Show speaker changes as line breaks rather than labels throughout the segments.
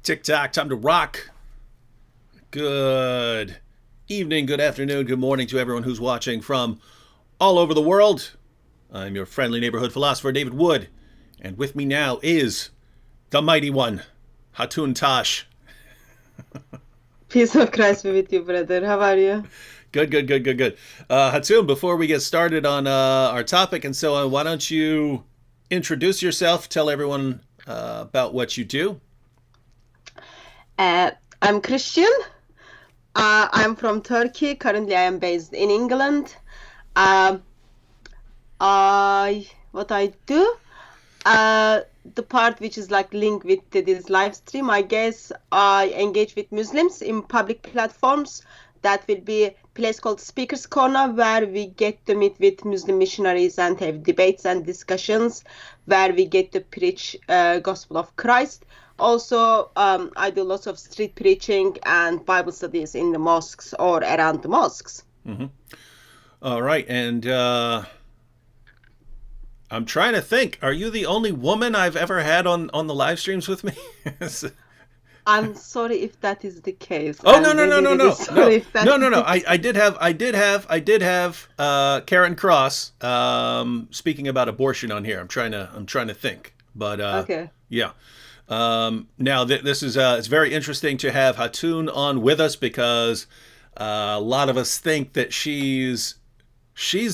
Tick-tock, time to rock. Good evening, good afternoon, good morning to everyone who's watching from all over the world. I'm your friendly neighborhood philosopher, David Wood. And with me now is the mighty one, Hatun Tash.
Peace of Christ be with you, brother. How are you?
Good. Hatun, before we get started on our topic and so on, why don't you introduce yourself, tell everyone about what you do.
I'm Christian. I'm from Turkey. Currently, I am based in England. What I do, the part which is like linked with this live stream, I guess I engage with Muslims in public platforms. That will be a place called Speaker's Corner, where we get to meet with Muslim missionaries and have debates and discussions, where we get to preach Gospel of Christ. Also, I do lots of street preaching and Bible studies in the mosques or around the mosques.
Mm-hmm. All right, and I'm trying to think. Are you the only woman I've ever had on the live streams with me?
I'm sorry if that is the case.
Oh, no. I did have Karen Cross speaking about abortion on here. I'm trying to think, but
okay.
Yeah. Now this is it's very interesting to have Hatun on with us because a lot of us think that she's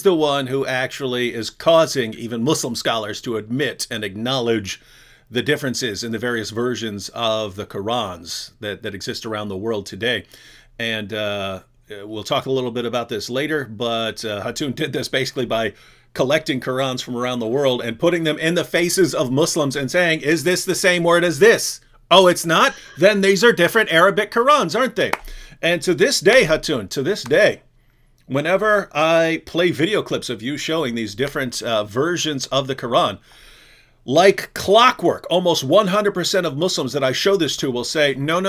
the one who actually is causing even Muslim scholars to admit and acknowledge the differences in the various versions of the Qurans that exist around the world today. And we'll talk a little bit about this later, but Hatun did this basically by collecting Qurans from around the world and putting them in the faces of Muslims and saying, is this the same word as this? Oh, it's not? Then these are different Arabic Qurans, aren't they? And to this day, Hatun, whenever I play video clips of you showing these different versions of the Quran, like clockwork, almost 100% of Muslims that I show this to will say, no.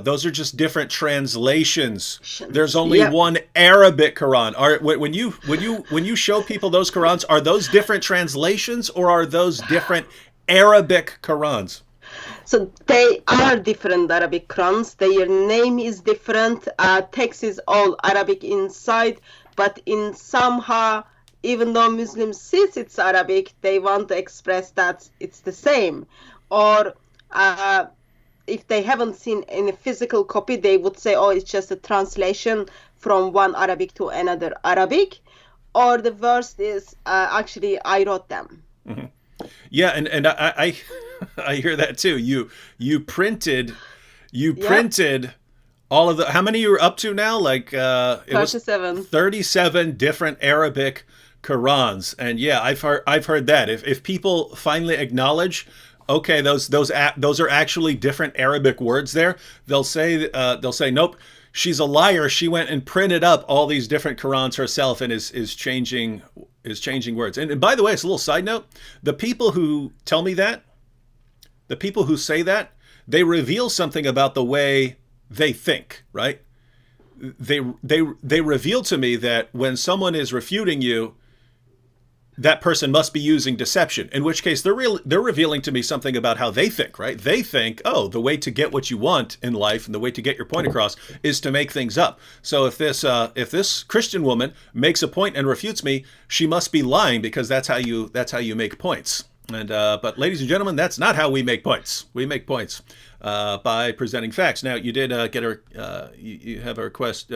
Those are just different translations. There's only one Arabic Quran. When you show people those Qurans, are those different translations or are those different Arabic Qurans?
So they are different Arabic Qurans. Their name is different. Text is all Arabic inside, but in somehow, even though Muslims see it's Arabic, they want to express that it's the same. Or if they haven't seen in a physical copy, they would say, oh, it's just a translation from one Arabic to another Arabic. Or the verse is, actually, I wrote them.
Mm-hmm. Yeah, and I I hear that too. You printed all of the, how many you're up to now? Like
37.
37 different Arabic Qurans. And yeah, I've heard that. If people finally acknowledge, okay, those are actually different Arabic words there, they'll say nope, she's a liar. She went and printed up all these different Qurans herself and is changing words. And by the way, it's a little side note. The people who tell me that, the people who say that, they reveal something about the way they think, right? They reveal to me that when someone is refuting you, that person must be using deception, in which case they're revealing to me something about how they think, right? They think, oh, the way to get what you want in life and the way to get your point across is to make things up. So if this Christian woman makes a point and refutes me, she must be lying because that's how you make points. And but ladies and gentlemen, that's not how we make points. We make points by presenting facts. Now, you did get you have a request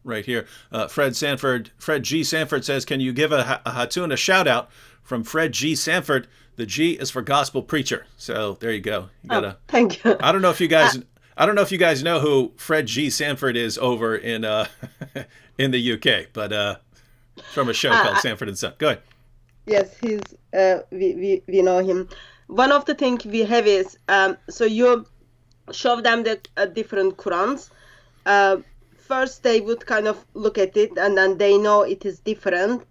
right here. Fred G. Sanford says, can you give a Hatun a shout out from Fred G. Sanford? The G is for gospel preacher. So there you go. You gotta,
thank you.
I don't know if you guys know who Fred G. Sanford is over in in the UK, but from a show called Sanford and Son. Go ahead.
Yes, he's we know him. One of the things we have is so you show them the different Qurans. First, they would kind of look at it, and then they know it is different.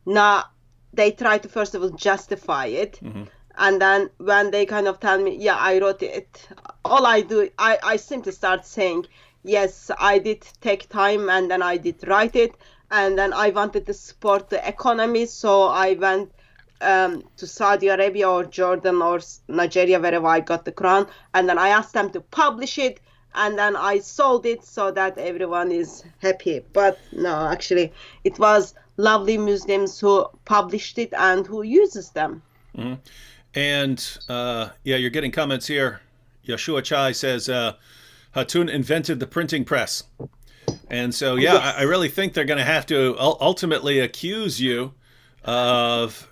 Now, they try to first of all justify it,
Mm-hmm.
and then when they kind of tell me, yeah, I wrote it, all I do, I simply start saying, yes, I did take time, and then I did write it, and then I wanted to support the economy, so I went to Saudi Arabia or Jordan or Nigeria, wherever I got the Quran, and then I asked them to publish it, and then I sold it so that everyone is happy. But no, actually, it was lovely Muslims who published it and who uses them.
Mm-hmm. And yeah, you're getting comments here. Yeshua Chai says Hatun invented the printing press. And so, yeah,
Yes.
I really think they're going to have to ultimately accuse you of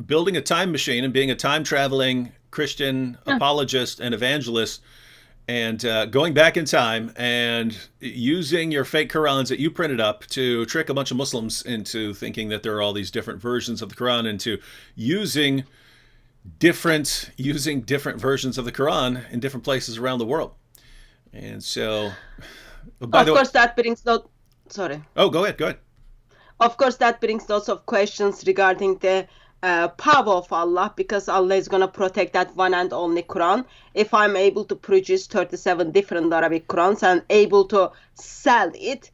building a time machine and being a time-traveling Christian apologist and evangelist, and going back in time and using your fake Qurans that you printed up to trick a bunch of Muslims into thinking that there are all these different versions of the Quran, and to using different versions of the Quran in different places around the world. And so, by
Of
the way,
course, that brings sorry.
oh, go ahead.
Of course, that brings lots of questions regarding the power of Allah, because Allah is going to protect that one and only Quran. If I'm able to produce 37 different Arabic Qurans and able to sell it,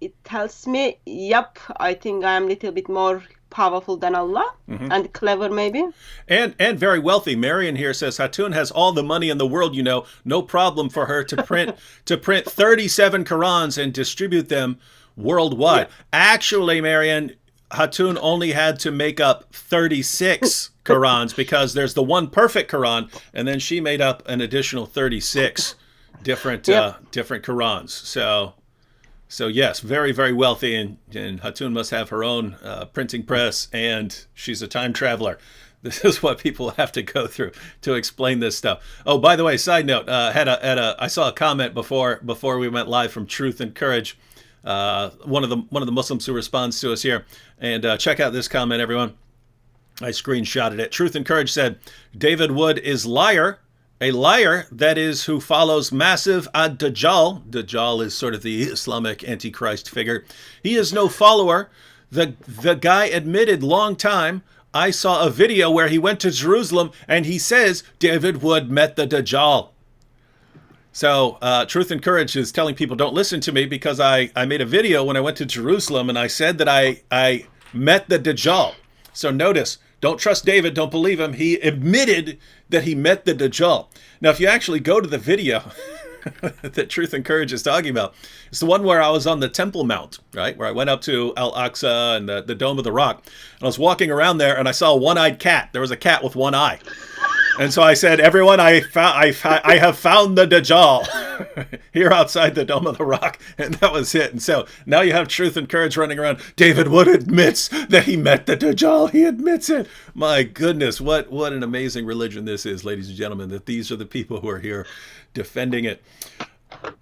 it tells me, yep, I think I'm a little bit more powerful than Allah, and clever maybe.
And very wealthy. Marion here says Hatun has all the money in the world, no problem for her to print 37 Qurans and distribute them worldwide. Yeah. Actually, Marion, Hatun only had to make up 36 Qurans because there's the one perfect Quran, and then she made up an additional 36 different different Qurans. So yes, very, very wealthy, and Hatun must have her own printing press, and she's a time traveler. This is what people have to go through to explain this stuff. Oh, by the way, side note, I saw a comment before we went live from Truth and Courage, one of the Muslims who responds to us here, and check out this comment, everyone. I screenshotted it. Truth and Courage said, David Wood is a liar, that is, who follows massive ad-Dajjal. Dajjal is sort of the Islamic Antichrist figure. He is no follower. The guy admitted long time. I saw a video where he went to Jerusalem and he says David Wood met the Dajjal. So Truth and Courage is telling people, don't listen to me because I made a video when I went to Jerusalem and I said that I met the Dajjal. So notice, don't trust David, don't believe him. He admitted that he met the Dajjal. Now, if you actually go to the video that Truth and Courage is talking about, it's the one where I was on the Temple Mount, right? Where I went up to Al-Aqsa and the Dome of the Rock. And I was walking around there and I saw a one-eyed cat. There was a cat with one eye. And so I said, everyone, I have found the Dajjal here outside the Dome of the Rock. And that was it. And so now you have Truth and Courage running around. David Wood admits that he met the Dajjal. He admits it. My goodness, what an amazing religion this is, ladies and gentlemen, that these are the people who are here defending it.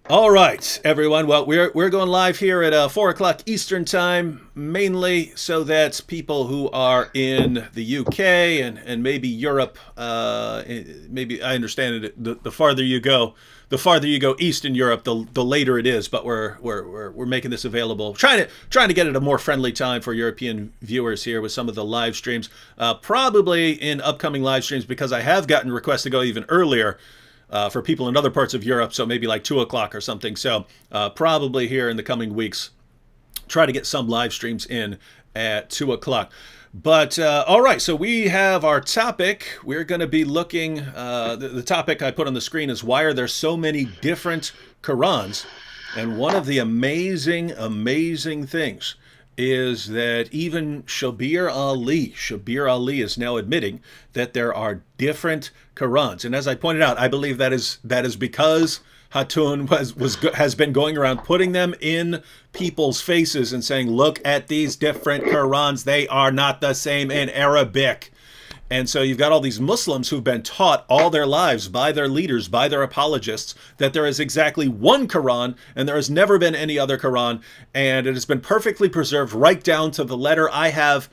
All right, everyone. Well, we're going live here at 4 o'clock Eastern time, mainly so that people who are in the UK and maybe Europe, maybe I understand it. The farther you go east in Europe, the later it is. But we're making this available, trying to get it a more friendly time for European viewers here with some of the live streams. Probably in upcoming live streams, because I have gotten requests to go even earlier. For people in other parts of Europe, so maybe like 2 o'clock or something. So probably here in the coming weeks, try to get some live streams in at 2 o'clock. But all right, so we have our topic. We're going to be looking, the topic I put on the screen is, why are there so many different Qurans? And one of the amazing things is that even Shabir Ali is now admitting that there are different Qurans. And as I pointed out, I believe that is because Hatun has been going around putting them in people's faces and saying, look at these different Qurans. They are not the same in Arabic. And so you've got all these Muslims who've been taught all their lives by their leaders, by their apologists, that there is exactly one Quran and there has never been any other Quran. And it has been perfectly preserved right down to the letter. I have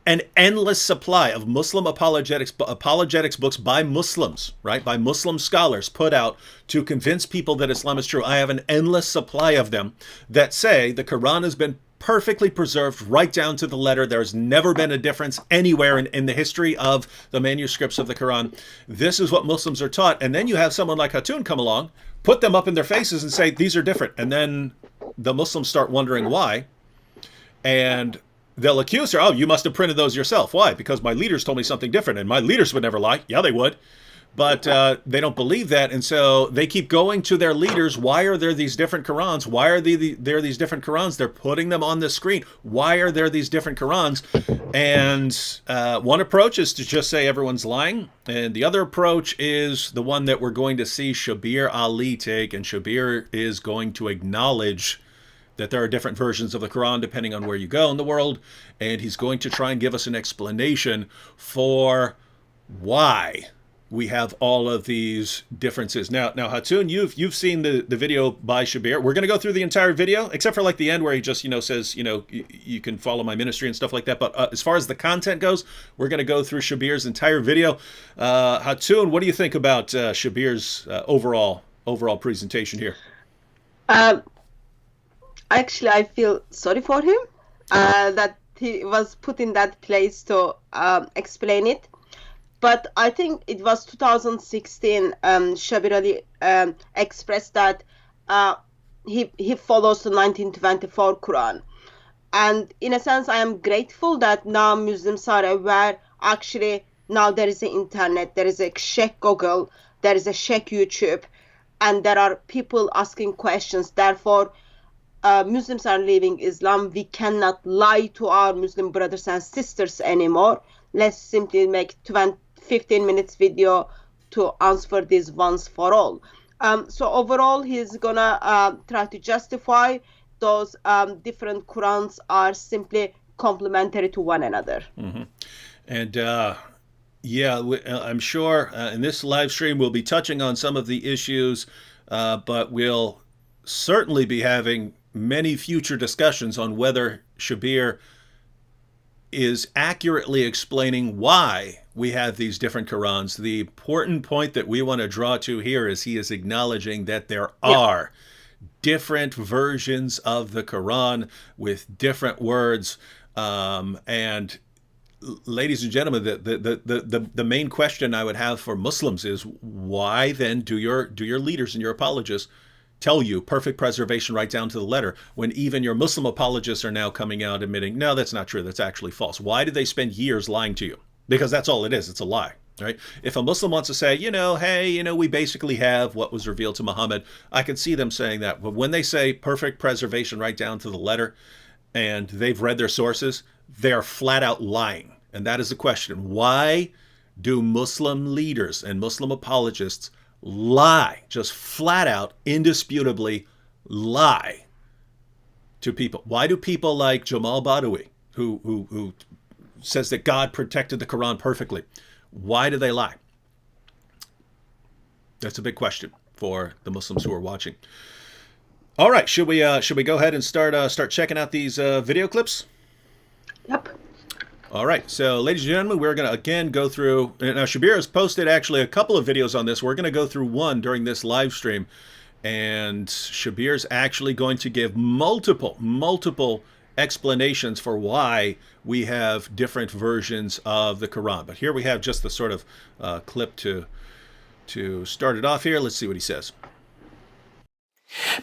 an endless supply of Muslim apologetics books by Muslims, right? By Muslim scholars put out to convince people that Islam is true. I have an endless supply of them that say the Quran has been perfectly preserved right down to the letter. There's never been a difference anywhere in the history of the manuscripts of the Quran. This is what Muslims are taught. And then you have someone like Hatun come along, put them up in their faces and say, these are different. And then the Muslims start wondering why. And they'll accuse her, oh, you must have printed those yourself. Why? Because my leaders told me something different, and my leaders would never lie. Yeah, they would. But they don't believe that, and so they keep going to their leaders. Why are there these different Qurans? Why are there these different Qurans? They're putting them on the screen. Why are there these different Qurans? And one approach is to just say everyone's lying, and the other approach is the one that we're going to see Shabir Ali take, and Shabir is going to acknowledge that there are different versions of the Quran depending on where you go in the world, and he's going to try and give us an explanation for why we have all of these differences. Now, Hatun, you've seen the video by Shabir. We're going to go through the entire video, except for like the end where he just says you can follow my ministry and stuff like that. But as far as the content goes, we're going to go through Shabir's entire video. Hatun, what do you think about Shabir's overall presentation here?
Actually, I feel sorry for him that he was put in that place to explain it. But I think it was 2016, Shabir Ali expressed that he follows the 1924 Quran. And in a sense, I am grateful that now Muslims are aware, actually, now there is the internet, there is a Sheikh Google, there is a Sheikh YouTube, and there are people asking questions. Therefore, Muslims are leaving Islam. We cannot lie to our Muslim brothers and sisters anymore. Let's simply make 15 minutes video to answer this once for all. So overall, he's gonna try to justify those different Qurans are simply complementary to one another.
Mm-hmm. And I'm sure in this live stream we'll be touching on some of the issues, but we'll certainly be having many future discussions on whether Shabir is accurately explaining why we have these different Qurans. The important point that we want to draw to here is he is acknowledging that there are different versions of the Quran with different words. And ladies and gentlemen, the main question I would have for Muslims is, why then do your leaders and your apologists tell you perfect preservation right down to the letter, when even your Muslim apologists are now coming out admitting, no, that's not true, that's actually false? Why did they spend years lying to you? Because that's all it is, it's a lie, right? If a Muslim wants to say, hey, we basically have what was revealed to Muhammad, I can see them saying that. But when they say perfect preservation right down to the letter, and they've read their sources, they're flat out lying. And that is the question. Why do Muslim leaders and Muslim apologists lie, just flat out, indisputably lie to people? Why do people like Jamal Badawi, who says that God protected the Quran perfectly, why do they lie? That's a big question for the Muslims who are watching. All right, should we go ahead and start checking out these video clips?
Yep.
All right, so ladies and gentlemen, we're going to again go through. Now, Shabir has posted actually a couple of videos on this. We're going to go through one during this live stream, and Shabir's actually going to give multiple explanations for why we have different versions of the Quran. But here we have just the sort of clip to start it off here. Let's see what he says.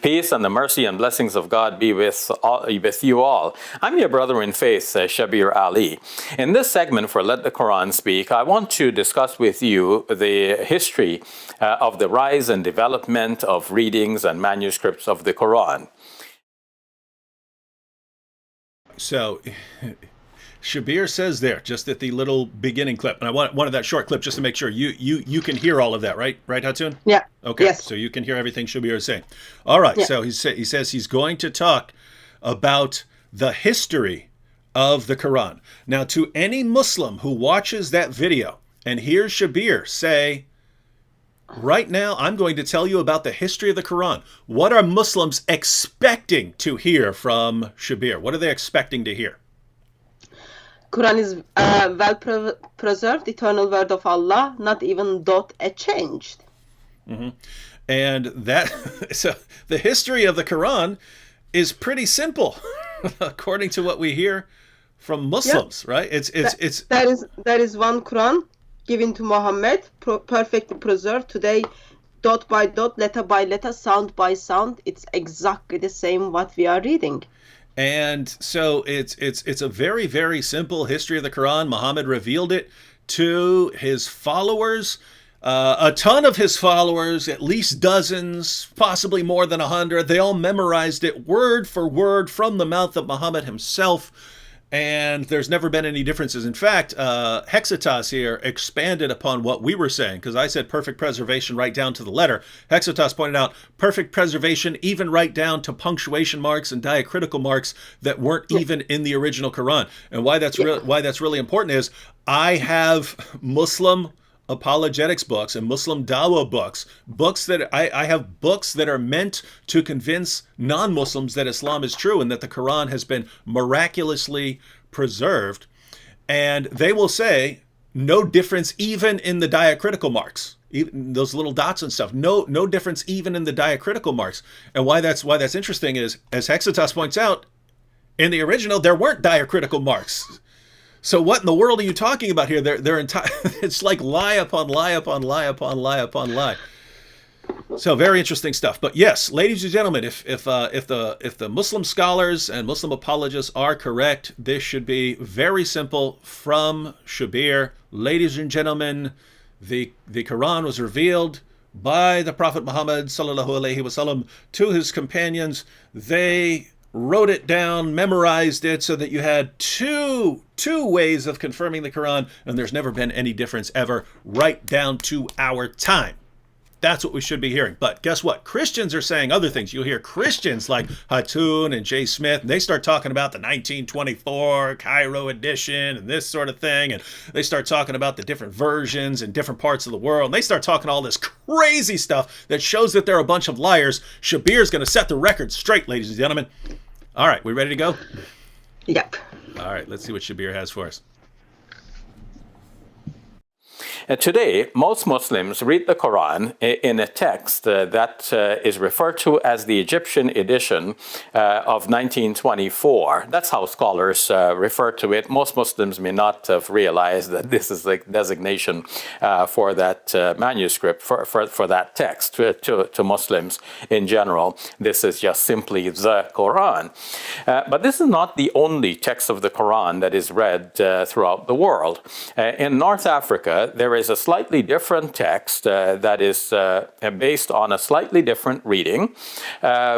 Peace and the mercy and blessings of God be with you all. I'm your brother in faith, Shabir Ali. In this segment for Let the Quran Speak, I want to discuss with you the history of the rise and development of readings and manuscripts of the Quran.
So, Shabir says there, just at the little beginning clip, and I wanted that short clip just to make sure you can hear all of that, right, Hatun?
Yeah.
Okay.
Yes.
So you can hear everything Shabir is saying. All right. Yeah. So he says he's going to talk about the history of the Quran. Now, to any Muslim who watches that video and hears Shabir say, right now I'm going to tell you about the history of the Quran, what are Muslims expecting to hear from Shabir? What are they expecting to hear?
Quran is well preserved, eternal word of Allah, not even dot changed.
Mm-hmm. And that, so the history of the Quran is pretty simple, according to what we hear from Muslims, right?
There is one Quran given to Muhammad, perfectly preserved today, dot by dot, letter by letter, sound by sound. It's exactly the same what we are reading.
And so it's a very, very simple history of the Quran. Muhammad revealed it to his followers. A ton of his followers, at least dozens, possibly more than 100, they all memorized it word for word from the mouth of Muhammad himself. And there's never been any differences. In fact, Hexitas here expanded upon what we were saying, because I said perfect preservation right down to the letter. Hexitas pointed out perfect preservation even right down to punctuation marks and diacritical marks that weren't even in the original Quran. And why that's really important is I have Muslim apologetics books and Muslim Dawah books that I have books that are meant to convince non-Muslims that Islam is true and that the Quran has been miraculously preserved. And they will say no difference even in the diacritical marks, even those little dots and stuff. No difference even in the diacritical marks. And why that's interesting is, as Hexitas points out, in the original there weren't diacritical marks. So what in the world are you talking about here? They're entire. It's like lie upon lie upon lie upon lie upon lie. So very interesting stuff. But yes, ladies and gentlemen, if the Muslim scholars and Muslim apologists are correct, this should be very simple from Shabir. Ladies and gentlemen, the Quran was revealed by the Prophet Muhammad sallallahu alaihi wasallam to his companions. They wrote it down, memorized it, so that you had two ways of confirming the Quran, and there's never been any difference ever, right down to our time. That's what we should be hearing. But guess what? Christians are saying other things. You'll hear Christians like Hatun and Jay Smith, and they start talking about the 1924 Cairo edition and this sort of thing, and they start talking about the different versions in different parts of the world, and they start talking all this crazy stuff that shows that they're a bunch of liars. Shabir's going to set the record straight, ladies and gentlemen. All right, we ready to go?
Yep.
All right, let's see what Shabir has for us.
Today, most Muslims read the Quran in a text that is referred to as the Egyptian edition of 1924. That's how scholars refer to it. Most Muslims may not have realized that this is the designation for that manuscript, for that text to Muslims in general. This is just simply the Quran. But this is not the only text of the Quran that is read throughout the world. In North Africa, there is a slightly different text that is based on a slightly different reading,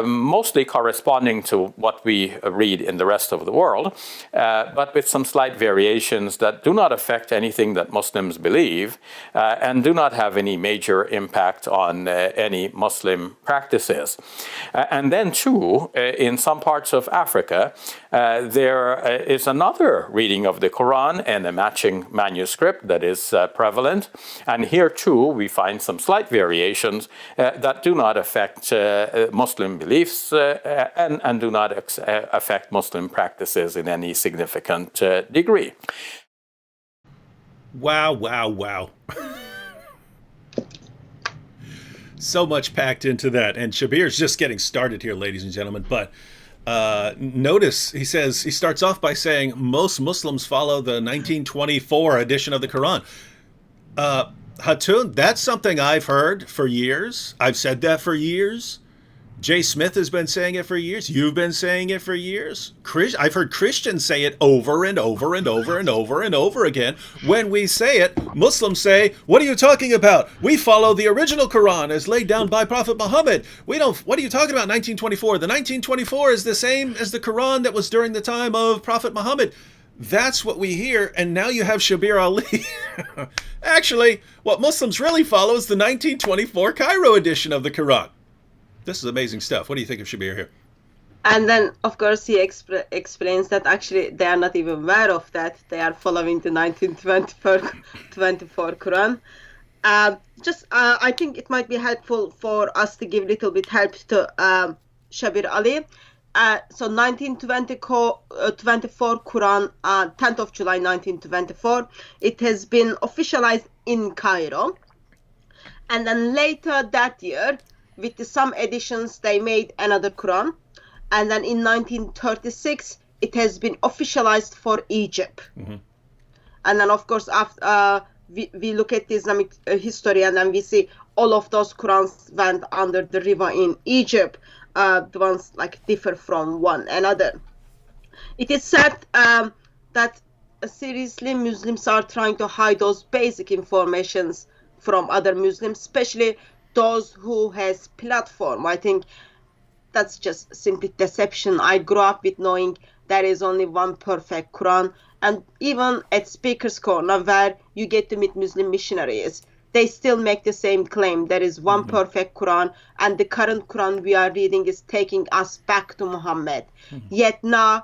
mostly corresponding to what we read in the rest of the world, but with some slight variations that do not affect anything that Muslims believe and do not have any major impact on any Muslim practices. And then too, in some parts of Africa, there is another reading of the Quran and a matching manuscript that is prevalent. And here too, we find some slight variations that do not affect Muslim beliefs and do not affect Muslim practices in any significant degree.
Wow, wow, wow. So much packed into that. And Shabir's just getting started here, ladies and gentlemen. But notice he starts off by saying most Muslims follow the 1924 edition of the Quran. Hatun, that's something I've heard for years. I've said that for years. Jay Smith has been saying it for years. You've been saying it for years. I've heard Christians say it over and over and over and over and over again. When we say it, Muslims say, what are you talking about? We follow the original Quran as laid down by Prophet Muhammad. What are you talking about, 1924? The 1924 is the same as the Quran that was during the time of Prophet Muhammad. That's what we hear, and now you have Shabir Ali. Actually, what Muslims really follow is the 1924 Cairo edition of the Quran. This is amazing stuff. What do you think of Shabir here?
And then, of course, he explains that actually they are not even aware of that. They are following the 1924 Quran. I think it might be helpful for us to give a little bit help to Shabir Ali. So 1924 Quran, 10th of July 1924, it has been officialized in Cairo. And then later that year, with some additions, they made another Quran. And then in 1936, it has been officialized for Egypt. Mm-hmm. And then, of course, after we look at the Islamic history, and then we see all of those Qurans went under the river in Egypt. The ones like differ from one another. it is said that seriously Muslims are trying to hide those basic informations from other Muslims, especially those who has platform. I think that's just simply deception. I grew up with knowing there is only one perfect Quran, and even at Speaker's Corner, where you get to meet Muslim missionaries, they still make the same claim. There is one perfect Quran, and the current Quran we are reading is taking us back to Muhammad. Yet now,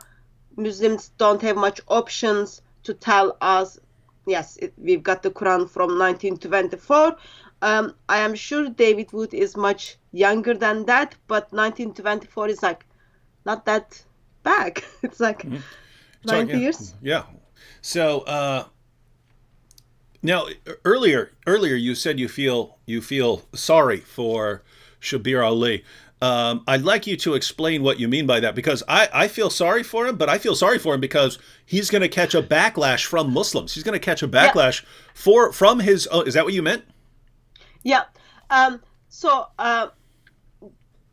Muslims don't have much options to tell us, yes, we've got the Quran from 1924. I am sure David Wood is much younger than that, but 1924 is like not that back. It's like 90 years.
Yeah. So now earlier you said you feel sorry for Shabir Ali. I'd like you to explain what you mean by that, because I feel sorry for him, but I feel sorry for him because he's going to catch a backlash from Muslims. He's going to catch a backlash from his. Is that what you meant?
Yeah. So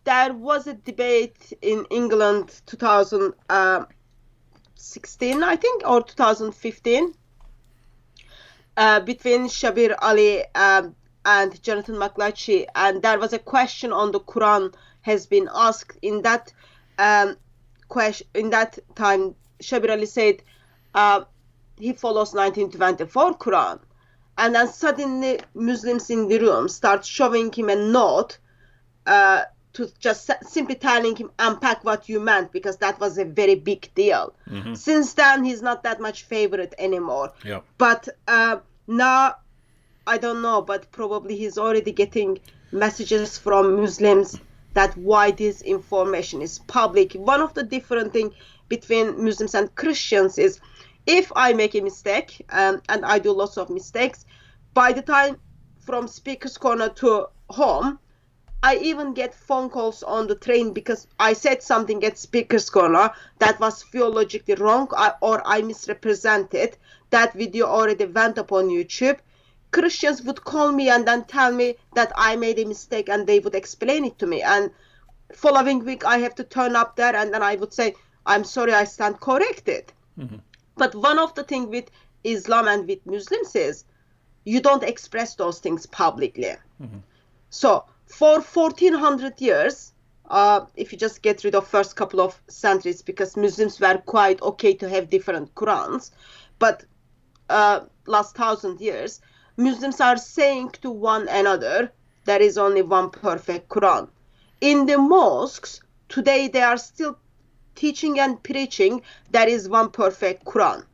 there was a debate in England 2016, I think, or 2015, between Shabir Ali and Jonathan McLatchy, and there was a question on the Quran has been asked. In that question, in that time, Shabir Ali said he follows 1924 Quran, and then suddenly Muslims in the room start showing him a note to just simply telling him unpack what you meant, because that was a very big deal. Since then, he's not that much favorite anymore. But now, I don't know, but probably he's already getting messages from Muslims that why this information is public. One of the different things between Muslims and Christians is, if I make a mistake, and I do lots of mistakes, by the time from Speaker's Corner to home, I even get phone calls on the train because I said something at Speaker's Corner that was theologically wrong, or I misrepresented. That video already went up on YouTube. Christians would call me and then tell me that I made a mistake, and they would explain it to me. And following week, I have to turn up there, and then I would say, I'm sorry, I stand corrected. But one of the things with Islam and with Muslims is you don't express those things publicly. So for 1400 years, if you just get rid of first couple of centuries, because Muslims were quite okay to have different Qurans, but last 1,000 years, Muslims are saying to one another, there is only one perfect Quran. In the mosques, today they are still teaching and preaching there is one perfect Quran.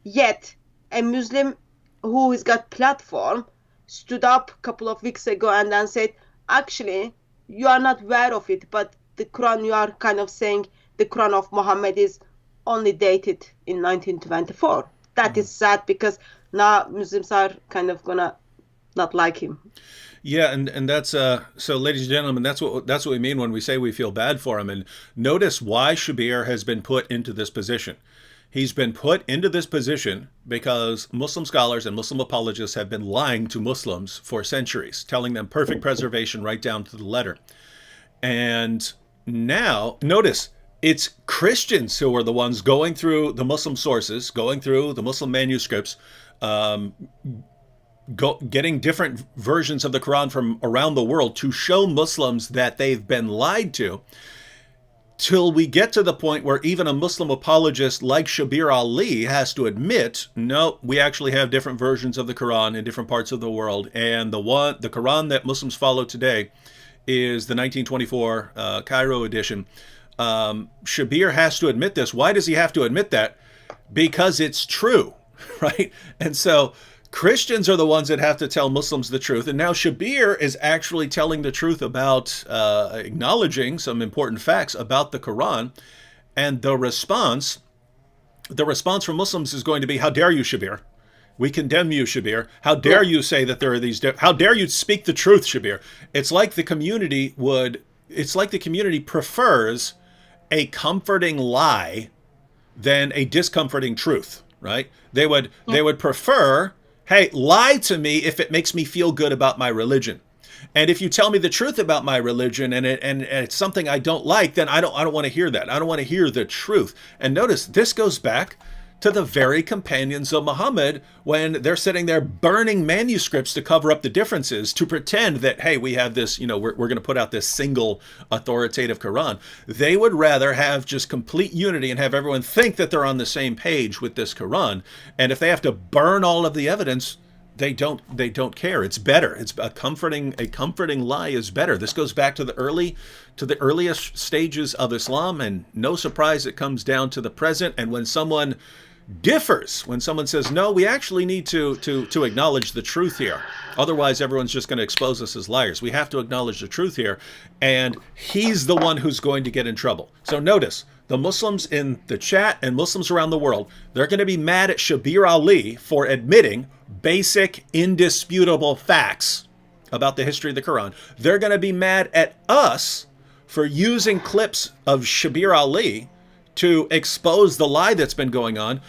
Yet, a Muslim who has got platform stood up a couple of weeks ago and then said, actually, you are not aware of it, but the Quran, you are kind of saying the Quran of Muhammad is only dated in 1924. That is sad, because now Muslims are kind of gonna not like him.
Yeah, and that's so, ladies and gentlemen, that's what we mean when we say we feel bad for him. And notice why Shabir has been put into this position. He's been put into this position because Muslim scholars and Muslim apologists have been lying to Muslims for centuries, telling them perfect preservation right down to the letter. And now, notice, it's Christians who are the ones going through the Muslim sources, going through the Muslim manuscripts, getting different versions of the Quran from around the world to show Muslims that they've been lied to, till we get to the point where even a Muslim apologist like Shabir Ali has to admit, no, we actually have different versions of the Quran in different parts of the world, and the Quran that Muslims follow today is the 1924 Cairo edition. Shabir has to admit this. Why does he have to admit that? Because it's true, right? And so Christians are the ones that have to tell Muslims the truth. And now Shabir is actually telling the truth about acknowledging some important facts about the Quran. And the response from Muslims is going to be, how dare you, Shabir? We condemn you, Shabir. How dare you say that there are these, how dare you speak the truth, Shabir? It's like the community prefers a comforting lie than a discomforting truth, right? They would prefer, hey, lie to me if it makes me feel good about my religion. And if you tell me the truth about my religion and it's something I don't like, then I don't want to hear that. I don't want to hear the truth. And notice this goes back to the very companions of Muhammad when they're sitting there burning manuscripts to cover up the differences, to pretend that, hey, we have this, we're going to put out this single authoritative Quran. They would rather have just complete unity and have everyone think that they're on the same page with this Quran. And if they have to burn all of the evidence, they don't care. It's better. It's a comforting lie is better. This goes back to the earliest stages of Islam, and no surprise it comes down to the present. And when someone differs, when someone says, no, we actually need to acknowledge the truth here, otherwise everyone's just going to expose us as liars. We have to acknowledge the truth here, and he's the one who's going to get in trouble. So notice, the Muslims in the chat and Muslims around the world, they're going to be mad at Shabir Ali for admitting basic, indisputable facts about the history of the Quran. They're going to be mad at us for using clips of Shabir Ali to expose the lie that's been going on.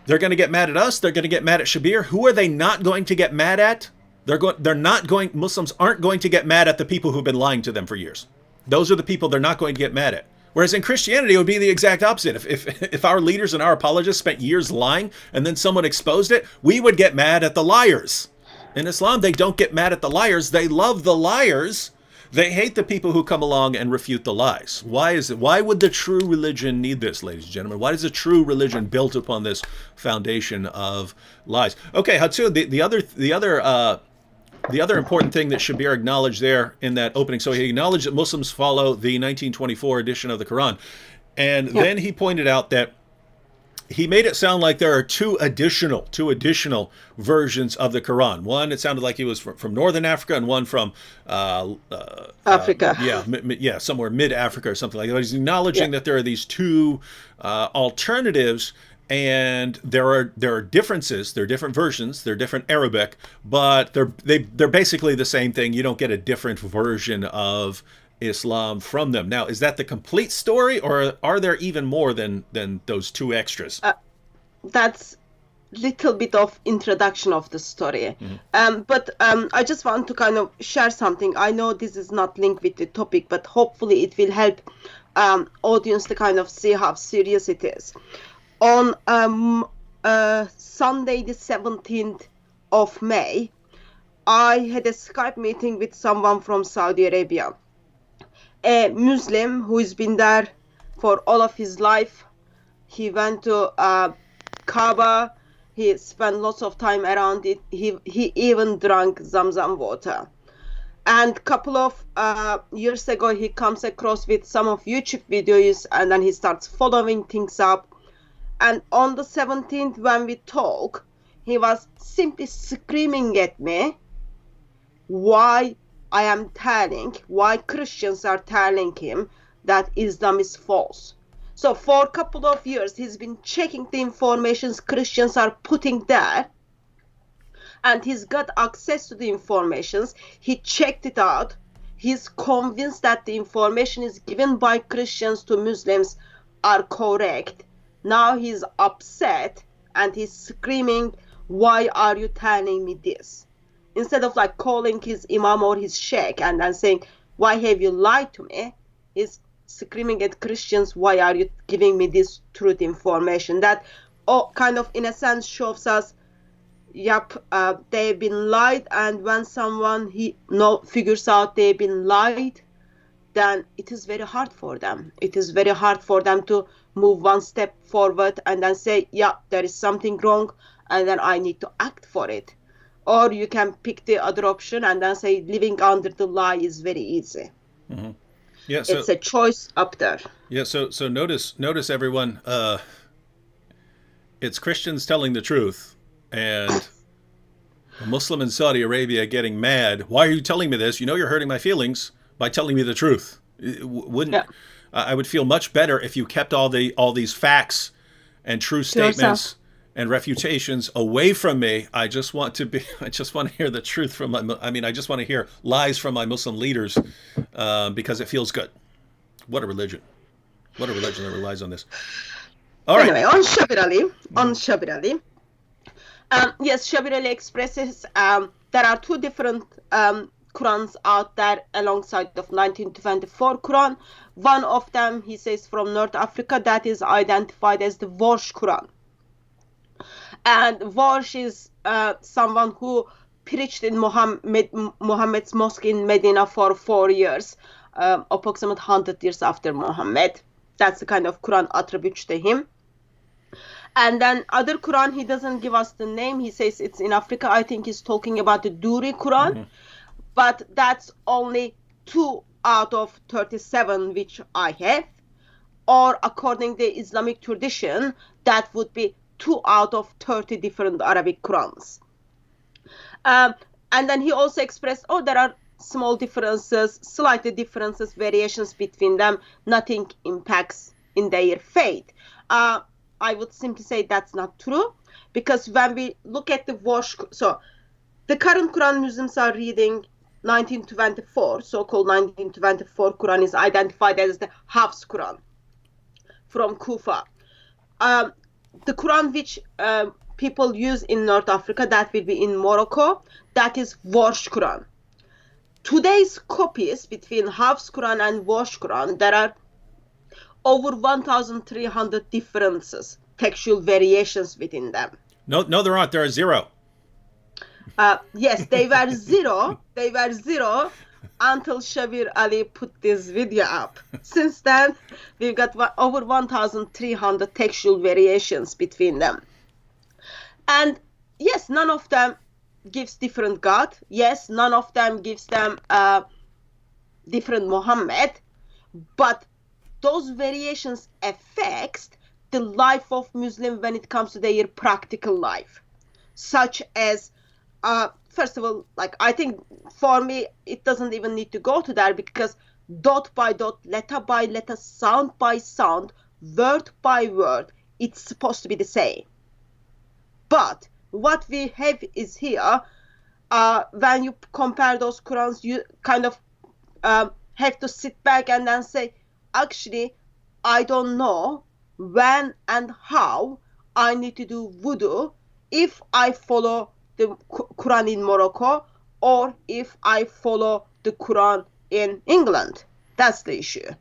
They're going to get mad at us. They're going to get mad at Shabir. Who are they not going to get mad at? Muslims aren't going to get mad at the people who've been lying to them for years. Those are the people they're not going to get mad at. Whereas in Christianity, it would be the exact opposite. If our leaders and our apologists spent years lying and then someone exposed it, we would get mad at the liars. In Islam, they don't get mad at the liars. They love the liars. They hate the people who come along and refute the lies. Why is it? Why would the true religion need this, ladies and gentlemen? Why is a true religion built upon this foundation of lies? Okay, Hatsu, the other important thing that Shabir acknowledged there in that opening, so he acknowledged that Muslims follow the 1924 edition of the Quran. And then he pointed out that he made it sound like there are two additional versions of the Quran. One, it sounded like he was from Northern Africa, and one from
Africa.
Somewhere mid-Africa or something like that. He's acknowledging that there are these two alternatives, and there are differences. There are different versions. They're different Arabic, but they're basically the same thing. You don't get a different version of Islam from them. Now, is that the complete story, or are there even more than those two extras?
That's little bit of introduction of the story. But I just want to kind of share something. I know this is not linked with the topic, but hopefully it will help audience to kind of see how serious it is. On Sunday the 17th of May, I had a Skype meeting with someone from Saudi Arabia, a Muslim who has been there for all of his life. He went to Kaaba. He spent lots of time around it. He even drank Zamzam water. And a couple of years ago, he comes across with some of YouTube videos, and then he starts following things up. And on the 17th, when we talk, he was simply screaming at me why Christians are telling him that Islam is false. So for a couple of years, he's been checking the informations Christians are putting there, and he's got access to the informations. He checked it out. He's convinced that the information is given by Christians to Muslims are correct. Now he's upset and he's screaming, why are you telling me this? Instead of like calling his imam or his sheikh and then saying, why have you lied to me? He's screaming at Christians, why are you giving me this truth information? That kind of in a sense shows us, they've been lied, and when someone figures out they've been lied, then it is very hard for them. It is very hard for them to move one step forward and then say, there is something wrong, and then I need to act for it. Or you can pick the other option and then say living under the lie is very easy.
Mm-hmm. Yeah, so,
it's a choice up there.
Yeah, so notice everyone, it's Christians telling the truth, and a Muslim in Saudi Arabia getting mad. Why are you telling me this? You know you're hurting my feelings by telling me the truth. I would feel much better if you kept all these facts and true statements and refutations away from me. I just want to hear the truth from I just want to hear lies from my Muslim leaders because it feels good. What a religion. What a religion that relies on this. All right.
Anyway, on Shabir Ali. Yes, Shabir Ali expresses there are two different Qurans out there alongside of 1924 Quran. One of them, he says, from North Africa, that is identified as the Warsh Quran. And Warsh is someone who preached in Muhammad's mosque in Medina for 4 years, approximately 100 years after Muhammad. That's the kind of Quran attributes to him. And then other Quran, he doesn't give us the name. He says it's in Africa. I think he's talking about the Duri Quran. But that's only 2 out of 37 which I have. Or according to Islamic tradition, that would be 2 out of 30 different Arabic Qurans. And then he also expressed, there are small differences, slightly differences, variations between them. Nothing impacts in their faith. I would simply say that's not true, because when we look at the Warsh, so the current Quran Muslims are reading 1924, so-called 1924 Quran is identified as the Hafs Quran from Kufa. The Quran which people use in North Africa, that will be in Morocco, that is Warsh Quran. Today's copies between Hafs Quran and Warsh Quran, there are over 1,300 differences, textual variations within them.
No, there aren't. There are 0.
Yes, they were 0. They were 0 until Shabir Ali put this video up. Since then, we've got over 1,300 textual variations between them. And yes, none of them gives different God. Yes, none of them gives them different Muhammad. But those variations affect the life of Muslim when it comes to their practical life, such as first of all, like, I think for me it doesn't even need to go to there, because dot by dot, letter by letter, sound by sound, word by word, it's supposed to be the same. But what we have is here, when you compare those Qurans, you kind of have to sit back and then say, actually, I don't know when and how I need to do wudu if I follow the Quran in Morocco or if I follow the Quran in England. That's the issue.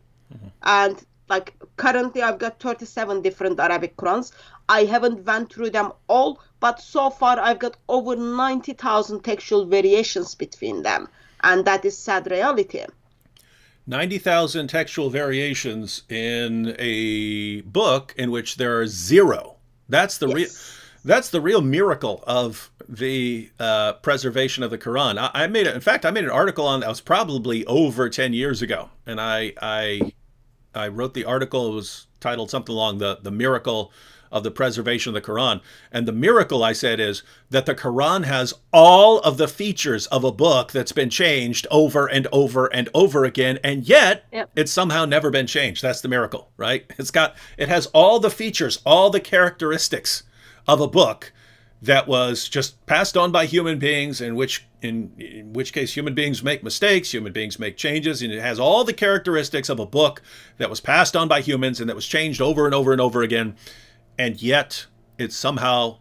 And like currently I've got 37 different Arabic Qurans. I haven't went through them all, but so far I've got over 90,000 textual variations between them. And that is sad reality.
90,000 textual variations in a book in which there are 0. That's the That's the real miracle of the preservation of the Quran. I made an article on that. Was probably over 10 years ago, and I wrote the article. It was titled something along the miracle of the preservation of the Quran. And the miracle, I said, is that the Quran has all of the features of a book that's been changed over and over and over again, and yet it's somehow never been changed. That's the miracle, right? It has all the features, all the characteristics of a book that was just passed on by human beings, in which case human beings make mistakes, human beings make changes, and it has all the characteristics of a book that was passed on by humans and that was changed over and over and over again, and yet it's somehow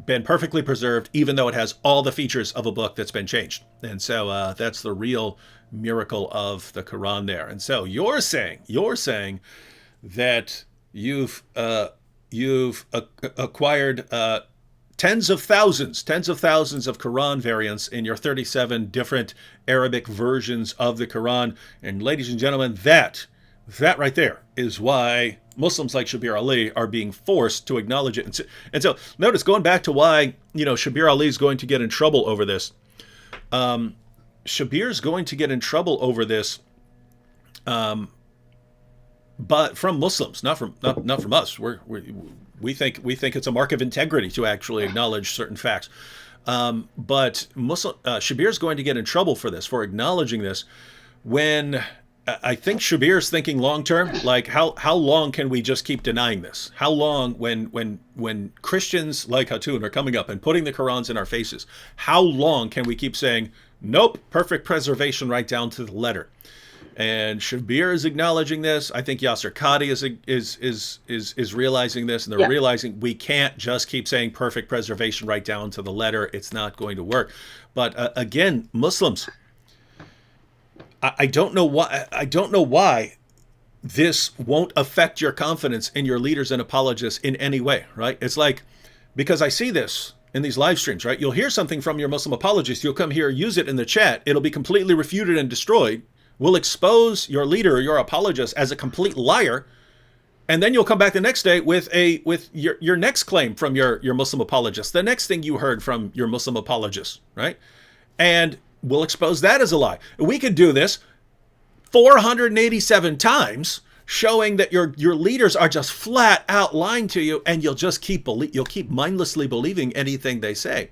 been perfectly preserved, even though it has all the features of a book that's been changed. And so that's the real miracle of the Quran there. And so you're saying that you've acquired tens of thousands of Quran variants in your 37 different Arabic versions of the Quran. And ladies and gentlemen, that right there is why Muslims like Shabir Ali are being forced to acknowledge it. And so notice, going back to why, Shabir Ali is going to get in trouble over this. Shabir's going to get in trouble over this, but from Muslims, not from us. We think it's a mark of integrity to actually acknowledge certain facts. But Shabir's going to get in trouble for this, for acknowledging this, when I think Shabir's thinking long term, like how long can we just keep denying this? How long, when Christians like Hatun are coming up and putting the Qurans in our faces, how long can we keep saying, nope, perfect preservation right down to the letter? And Shabir is acknowledging this. I think Yasser Qadi is realizing this, and they're realizing we can't just keep saying perfect preservation right down to the letter. It's not going to work. But again, Muslims, I don't know why. I don't know why this won't affect your confidence in your leaders and apologists in any way, right? It's like, because I see this in these live streams, right? You'll hear something from your Muslim apologist. You'll come here, use it in the chat. It'll be completely refuted and destroyed. We'll expose your leader or your apologist as a complete liar. And then you'll come back the next day with your next claim from your Muslim apologist, the next thing you heard from your Muslim apologist, right? And we'll expose that as a lie. We could do this 487 times, showing that your leaders are just flat out lying to you, and you'll keep mindlessly believing anything they say.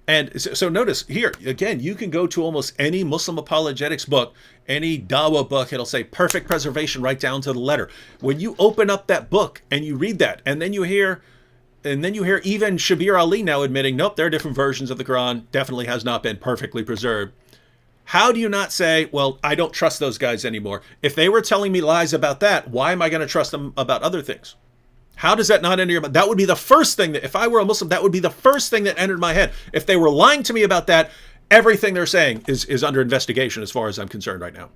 And so notice here, again, you can go to almost any Muslim apologetics book, any Dawah book, it'll say perfect preservation right down to the letter. When you open up that book and you read that, and then you hear even Shabir Ali now admitting, nope, there are different versions of the Quran, definitely has not been perfectly preserved. How do you not say, well, I don't trust those guys anymore? If they were telling me lies about that, why am I going to trust them about other things? How does that not enter your mind? That would be the first thing that, if I were a Muslim, that would be the first thing that entered my head. If they were lying to me about that, everything they're saying is under investigation as far as I'm concerned right now.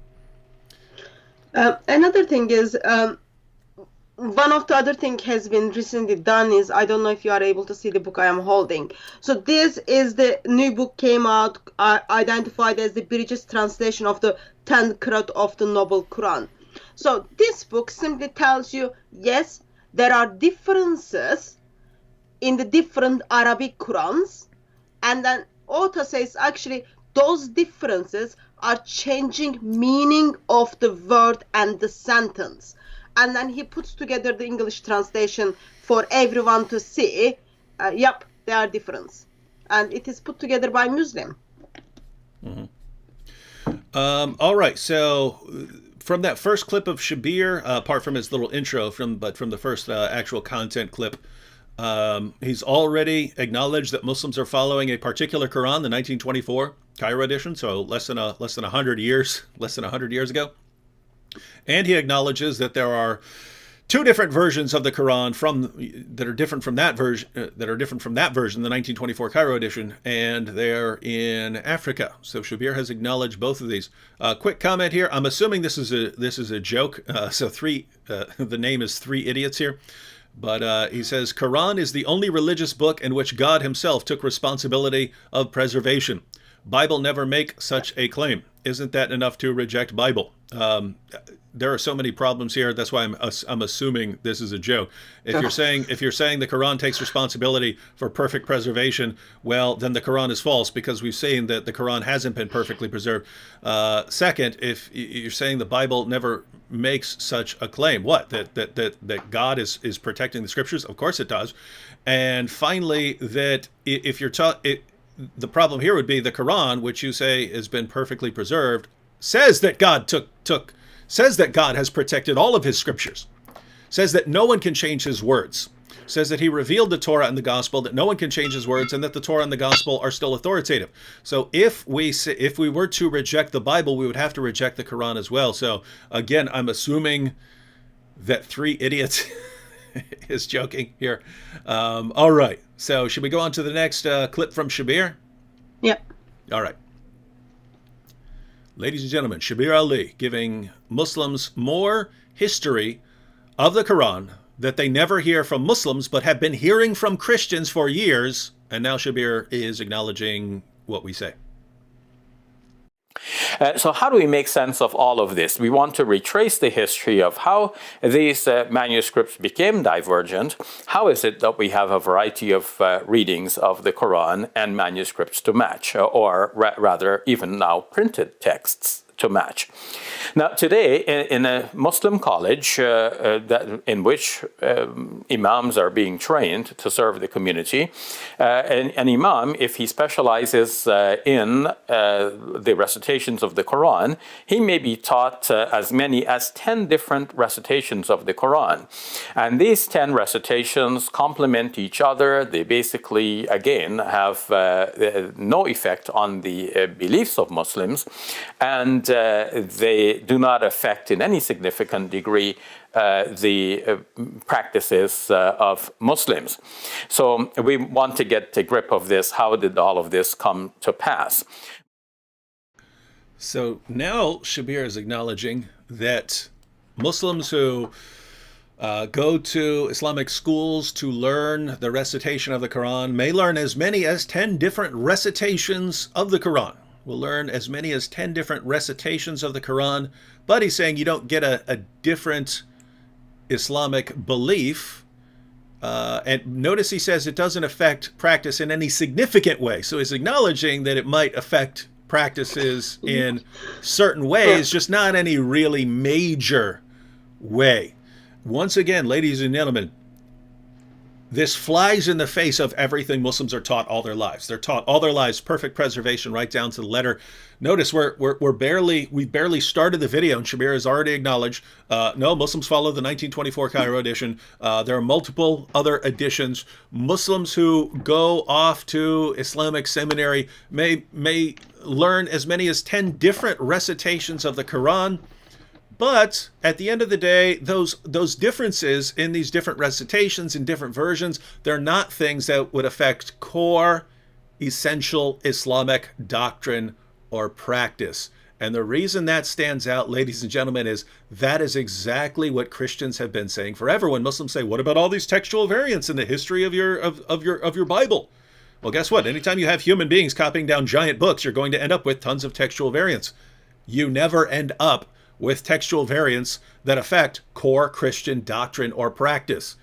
Another thing is, one of the other thing has been recently done is, I don't know if you are able to see the book I am holding. So this is the new book came out, identified as the British translation of the 10 Qiraat of the Noble Quran. So this book simply tells you, yes, there are differences in the different Arabic Qurans, and then author says actually those differences are changing meaning of the word and the sentence. And then he puts together the English translation for everyone to see. Yep, there are differences. And it is put together by Muslim.
Mm-hmm. All right, so from that first clip of Shabir, apart from his little intro, from the first actual content clip, he's already acknowledged that Muslims are following a particular Quran, the 1924 Cairo edition, so less than 100 years ago. And he acknowledges that there are two different versions of the Quran that are different from that version, the 1924 Cairo edition, and they're in Africa. So Shabir has acknowledged both of these. Quick comment here. I'm assuming this is a joke. The name is Three Idiots here. But he says, Quran is the only religious book in which God himself took responsibility of preservation. Bible never make such a claim. Isn't that enough to reject Bible? There are so many problems here. That's why I'm assuming this is a joke. If you're saying the Quran takes responsibility for perfect preservation, well, then the Quran is false, because we've seen that the Quran hasn't been perfectly preserved. Second, if you're saying the Bible never makes such a claim, what, that God is protecting the scriptures? Of course it does. And finally, that if you're the problem here would be the Quran, which you say has been perfectly preserved, says that God says that God has protected all of his scriptures, says that no one can change his words, says that he revealed the Torah and the gospel, that no one can change his words, and that the Torah and the gospel are still authoritative. So if we were to reject the Bible, we would have to reject the Quran as well. So again, I'm assuming that Three Idiots is joking here. All right. So should we go on to the next clip from Shabir?
Yep.
All right. Ladies and gentlemen, Shabir Ali giving Muslims more history of the Quran that they never hear from Muslims, but have been hearing from Christians for years. And now Shabir is acknowledging what we say.
So how do we make sense of all of this? We want to retrace the history of how these manuscripts became divergent. How is it that we have a variety of readings of the Quran and manuscripts to match, or rather even now printed texts to match? Now, today, in a Muslim college in which imams are being trained to serve the community, an imam, if he specializes in the recitations of the Quran, he may be taught as many as 10 different recitations of the Quran. And these 10 recitations complement each other. They basically, again, have no effect on the beliefs of Muslims, and they do not affect in any significant degree the practices of Muslims. So we want to get a grip of this. How did all of this come to pass?
So now Shabir is acknowledging that Muslims who go to Islamic schools to learn the recitation of the Quran may learn as many as 10 different recitations of the Quran. We'll learn as many as 10 different recitations of the Quran, but he's saying you don't get a different Islamic belief. And notice he says it doesn't affect practice in any significant way. So he's acknowledging that it might affect practices in certain ways, just not any really major way. Once again, ladies and gentlemen, this flies in the face of everything Muslims are taught all their lives. They're taught all their lives perfect preservation right down to the letter. Notice we barely started the video, and Shabir has already acknowledged no, Muslims follow the 1924 Cairo edition. There are multiple other editions. Muslims who go off to Islamic seminary may learn as many as 10 different recitations of the Quran. But at the end of the day, those differences in these different recitations in different versions, they're not things that would affect core, essential Islamic doctrine or practice. And the reason that stands out, ladies and gentlemen, is that is exactly what Christians have been saying forever. When Muslims say, "What about all these textual variants in the history of your Bible?" Well, guess what? Anytime you have human beings copying down giant books, you're going to end up with tons of textual variants. You never end up with textual variants that affect core Christian doctrine or practice.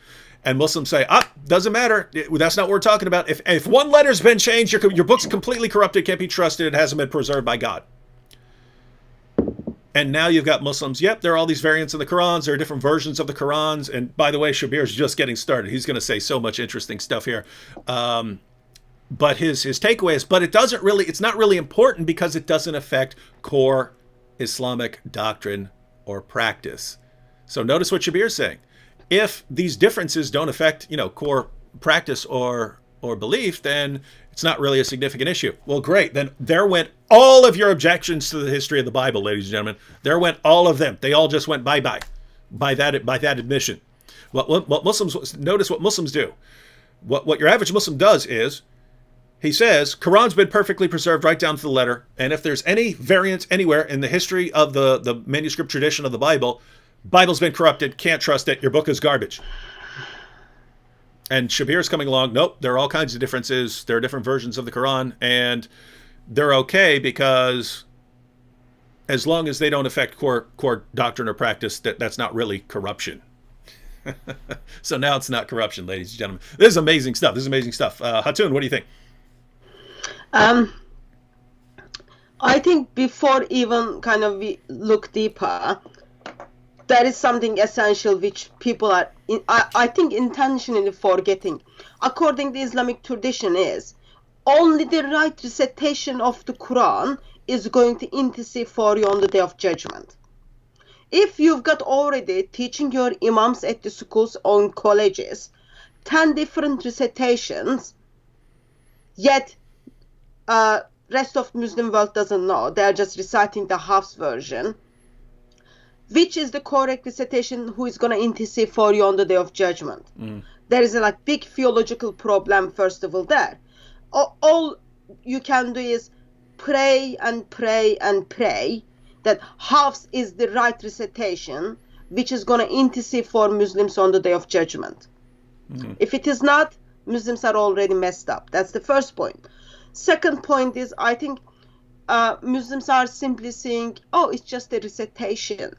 And Muslims say, doesn't matter. That's not what we're talking about. If one letter's been changed, your book's completely corrupted, can't be trusted, it hasn't been preserved by God. And now you've got Muslims, yep, there are all these variants of the Qurans, there are different versions of the Qurans. And by the way, Shabir's just getting started. He's going to say so much interesting stuff here. But his takeaway is, it's not really important because it doesn't affect core Islamic doctrine or practice. So notice what Shabir is saying. If these differences don't affect, core practice or belief, then it's not really a significant issue. Well, great. Then there went all of your objections to the history of the Bible, ladies and gentlemen. There went all of them. They all just went bye-bye by that admission. Notice what Muslims do. What your average Muslim does is, he says, Quran's been perfectly preserved right down to the letter, and if there's any variant anywhere in the history of the manuscript tradition of the Bible's been corrupted, can't trust it, your book is garbage. And Shabir's coming along, nope, there are all kinds of differences, there are different versions of the Quran, and they're okay because as long as they don't affect core doctrine or practice, that's not really corruption. So now it's not corruption, ladies and gentlemen. This is amazing stuff. Hatun, what do you think?
I think before even we look deeper, there is something essential which people are, I think, intentionally forgetting. According to the Islamic tradition is, only the right recitation of the Quran is going to intercede for you on the Day of Judgment. If you've got already teaching your imams at the schools or colleges 10 different recitations, yet rest of Muslim world doesn't know, they're just reciting the Hafs version, which is the correct recitation, who is going to intercede for you on the Day of Judgment? There is a big theological problem, first of all, there. All you can do is pray and pray and pray that Hafs is the right recitation, which is going to intercede for Muslims on the Day of Judgment. If it is not, Muslims are already messed up. That's the first point. Second point is, I think Muslims are simply saying, it's just a recitation.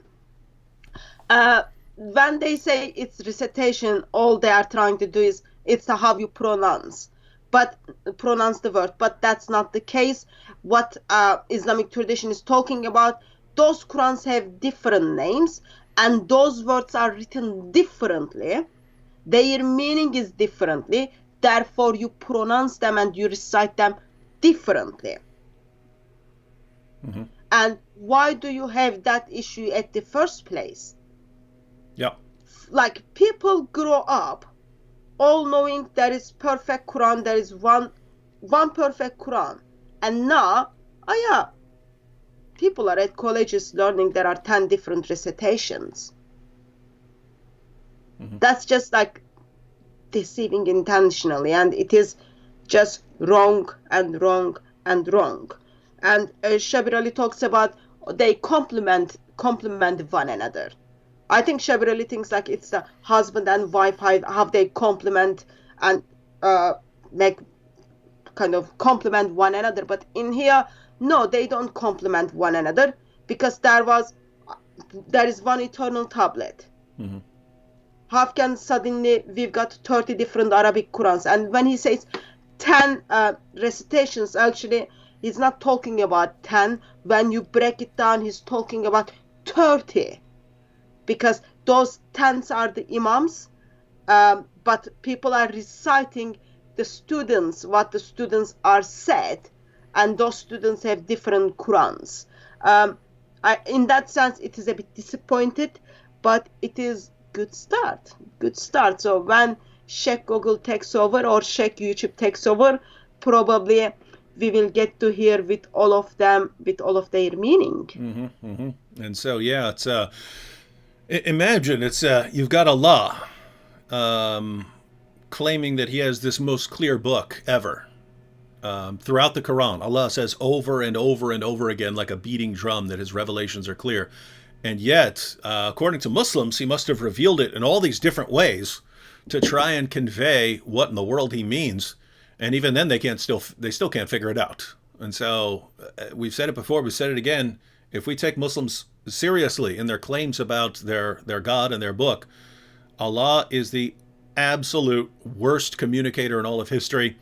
When they say it's recitation, all they are trying to do is, it's how you pronounce the word. But that's not the case. What Islamic tradition is talking about, those Qurans have different names, and those words are written differently. Their meaning is differently. Therefore, you pronounce them and you recite them differently. And why do you have that issue at the first place?
Yeah.
People grow up all knowing there is perfect Quran, there is one perfect Quran. And now, people are at colleges learning there are 10 different recitations. That's just deceiving intentionally, and it is just wrong and wrong and wrong. And Shabir Ali talks about they complement one another. I think Shabir Ali thinks like it's the husband and wife, how they complement and make kind of complement one another. But in here, no, they don't complement one another, because there is one eternal tablet.
Mm-hmm.
How can suddenly we've got 30 different Arabic Qurans? And when he says 10 recitations, actually he's not talking about 10. When you break it down, he's talking about 30, because those 10s are the imams, but people are reciting what the students are said, and those students have different Qurans. In that sense, it is a bit disappointed, but it is good start. So when Sheikh Google takes over or Sheikh YouTube takes over, probably we will get to hear with all of them, with all of their meaning.
Mm-hmm, mm-hmm. And so, yeah, it's imagine you've got Allah claiming that he has this most clear book ever. Throughout the Quran, Allah says over and over and over again, like a beating drum, that his revelations are clear. And yet, according to Muslims, he must have revealed it in all these different ways to try and convey what in the world he means. And even then, they still can't figure it out. And so, we've said it before, we've said it again. If we take Muslims seriously in their claims about their God and their book, Allah is the absolute worst communicator in all of history.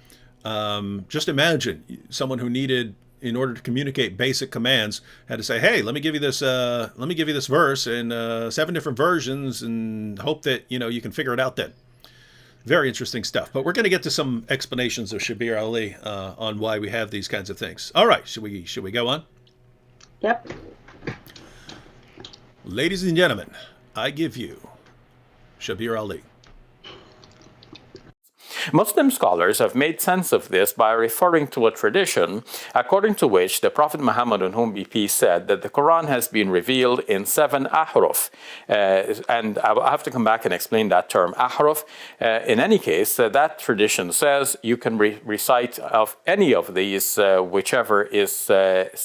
Just imagine someone who needed, in order to communicate basic commands, had to say, "Hey, let me give you this verse in 7 different versions, and hope that you can figure it out." Then, very interesting stuff. But we're going to get to some explanations of Shabir Ali on why we have these kinds of things. All right, should we go on?
Yep.
Ladies and gentlemen, I give you Shabir Ali.
Muslim scholars have made sense of this by referring to a tradition according to which the Prophet Muhammad, on whom be peace, said that the Quran has been revealed in 7 ahruf. And I have to come back and explain that term, ahruf. In any case, that tradition says you can recite of any of these, whichever is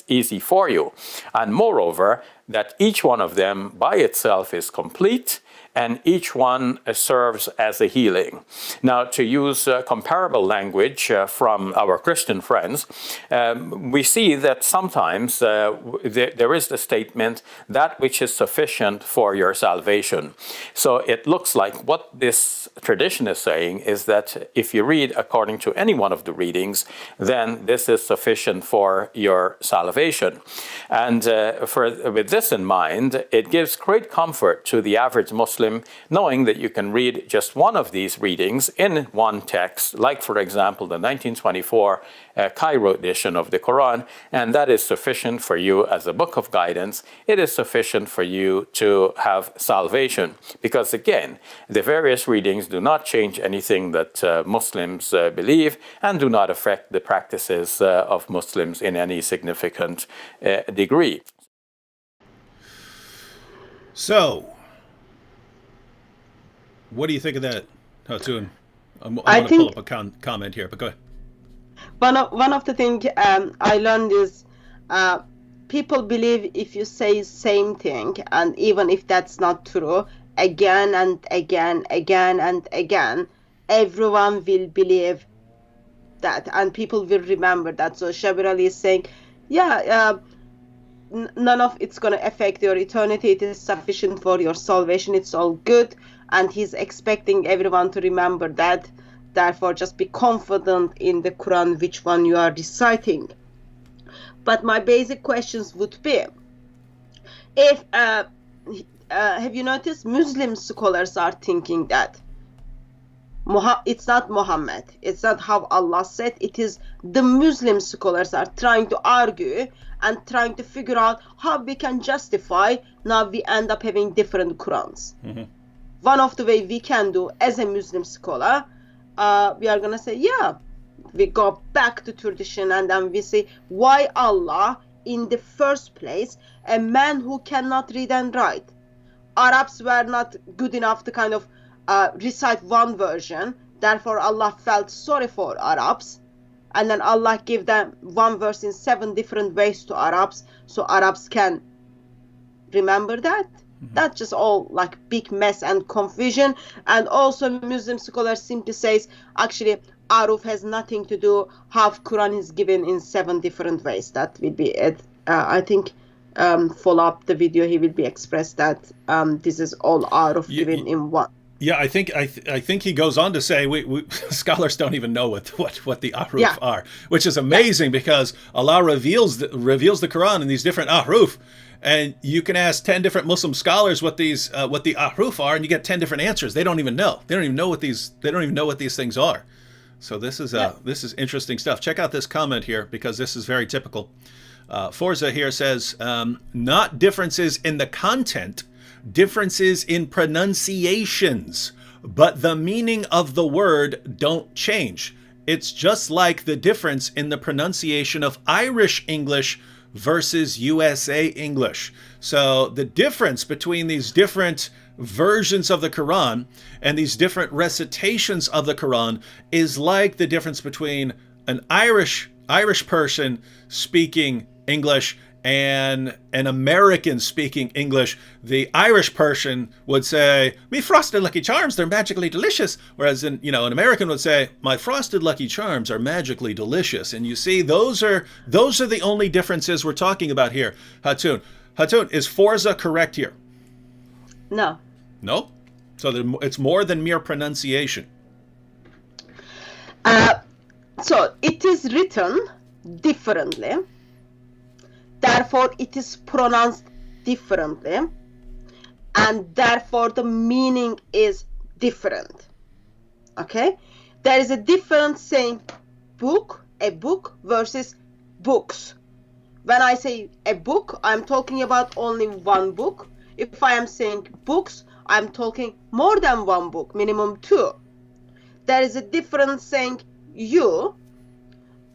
easy for you. And moreover, that each one of them by itself is complete, and each one serves as a healing. Now, to use comparable language from our Christian friends, we see that sometimes there is the statement, that which is sufficient for your salvation. So it looks like what this tradition is saying is that if you read according to any one of the readings, then this is sufficient for your salvation. And with this in mind, it gives great comfort to the average Muslim knowing that you can read just one of these readings in one text, like, for example, the 1924 Cairo edition of the Quran, and that is sufficient for you as a book of guidance. It is sufficient for you to have salvation, because, again, the various readings do not change anything that Muslims believe and do not affect the practices of Muslims in any significant degree.
So, what do you think of that, Hatun? I'm going to pull up a comment here, but go ahead.
One of the things I learned is people believe if you say same thing, and even if that's not true, again and again, everyone will believe that, and people will remember that. So Shabir Ali is saying, none of it's going to affect your eternity. It is sufficient for your salvation. It's all good. And he's expecting everyone to remember that. Therefore, just be confident in the Quran, which one you are reciting. But my basic questions would be, if have you noticed Muslim scholars are thinking that it's not Muhammad, it's not how Allah said, it is the Muslim scholars are trying to argue and trying to figure out how we can justify, now we end up having different Qurans. Mm-hmm. One of the way we can do as a Muslim scholar, we are going to say, we go back to tradition, and then we say, why Allah, in the first place, a man who cannot read and write? Arabs were not good enough to kind of recite one version, therefore Allah felt sorry for Arabs, and then Allah give them one verse in 7 different ways to Arabs, so Arabs can remember that. That's just all like big mess and confusion. And also Muslim scholars simply says actually Aruf has nothing to do how Quran is given in 7 different ways. That will be it. I think follow up the video he will be expressed that this is all Aruf given in one.
Yeah, I think he goes on to say we scholars don't even know what the ahruf are, which is amazing because Allah reveals the Quran in these different ahruf, and you can ask 10 different Muslim scholars what the ahruf are, and you get 10 different answers. They don't even know. They don't even know what these things are. So this is interesting stuff. Check out this comment here because this is very typical. Forza here says not differences in the content, differences in pronunciations, but the meaning of the word don't change. It's just like the difference in the pronunciation of Irish English versus USA English. So the difference between these different versions of the Quran and these different recitations of the Quran is like the difference between an Irish person speaking English and an American speaking English. The Irish person would say, "Me frosted Lucky Charms, they're magically delicious." Whereas an American would say, "My frosted Lucky Charms are magically delicious." And you see, those are the only differences we're talking about here. Hatun, is Forza correct here?
No.
No? So it's more than mere pronunciation.
So it is written differently. Therefore, it is pronounced differently, and therefore the meaning is different. Okay? There is a difference saying a book versus books. When I say a book, I'm talking about only one book. If I am saying books, I'm talking more than one book, minimum 2. There is a difference saying you,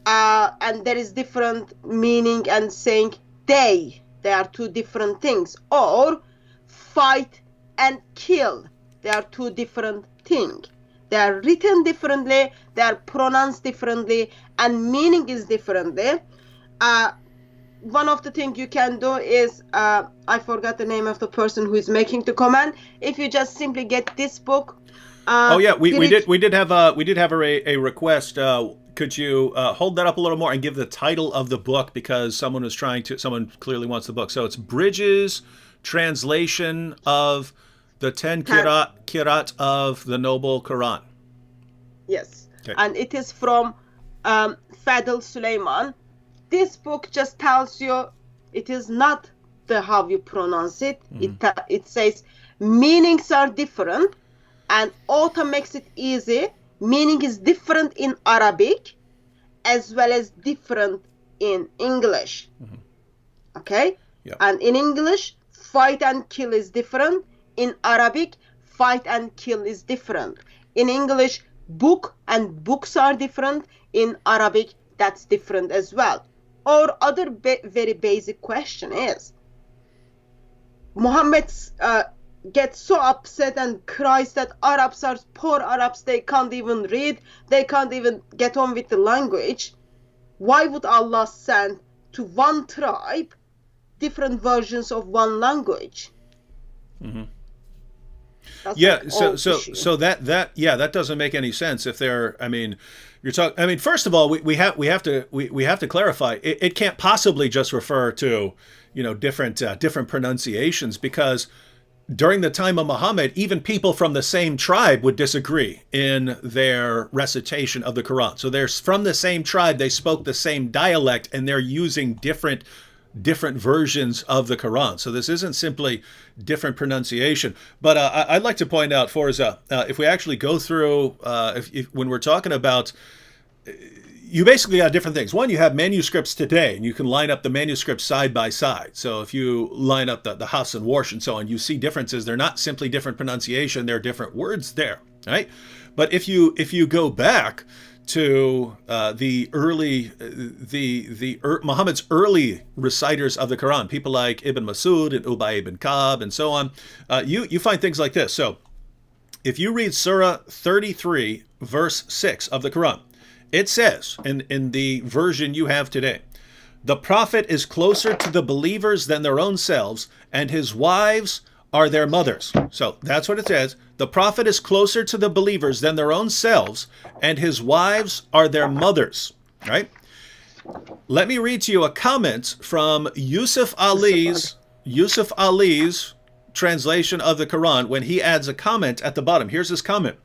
and there is different meaning and saying they are 2 different things, or fight and kill, they are 2 different things. They are written differently, they are pronounced differently, and meaning is differently. One of the things you can do is I forgot the name of the person who is making the comment. If you just simply get this book.
We did have a request. Could you hold that up a little more and give the title of the book, because someone clearly wants the book. So it's Bridges Translation of the 10 Qirat of the Noble Quran.
Yes.
Okay.
And it is from Fadl Suleiman. This book just tells you it is not how you pronounce it. It says meanings are different, and author makes it easy. Meaning is different in Arabic as well as different in English. Okay?
Yep.
And in English, fight and kill is different. In Arabic, fight and kill is different. In English, book and books are different. In Arabic, that's different as well. Or other very basic question is, Muhammad gets so upset and cries that poor Arabs, they can't even read, they can't even get on with the language. Why would Allah send to one tribe different versions of one language?
That doesn't make any sense. If they're, first of all, we have to clarify. It can't possibly just refer to different pronunciations, because during the time of Muhammad, even people from the same tribe would disagree in their recitation of the Quran. So they're from the same tribe, they spoke the same dialect, and they're using different versions of the Quran. So this isn't simply different pronunciation. But I'd like to point out, Forza, if we actually go through, when we're talking about, you basically got different things. One, you have manuscripts today, and you can line up the manuscripts side by side. So if you line up the Hafs and Warsh and so on, you see differences. They're not simply different pronunciation, there are different words there, right? But if you go back to Muhammad's early reciters of the Quran, people like Ibn Masud and Ubay ibn Ka'b and so on, you find things like this. So if you read Surah 33, verse 6 of the Quran, It says in the version you have today, the prophet is closer to the believers than their own selves, and his wives are their mothers. So that's what it says. The prophet is closer to the believers than their own selves, and his wives are their mothers. Right? Let me read to you a comment from Yusuf Ali's translation of the Quran when he adds a comment at the bottom. Here's his comment.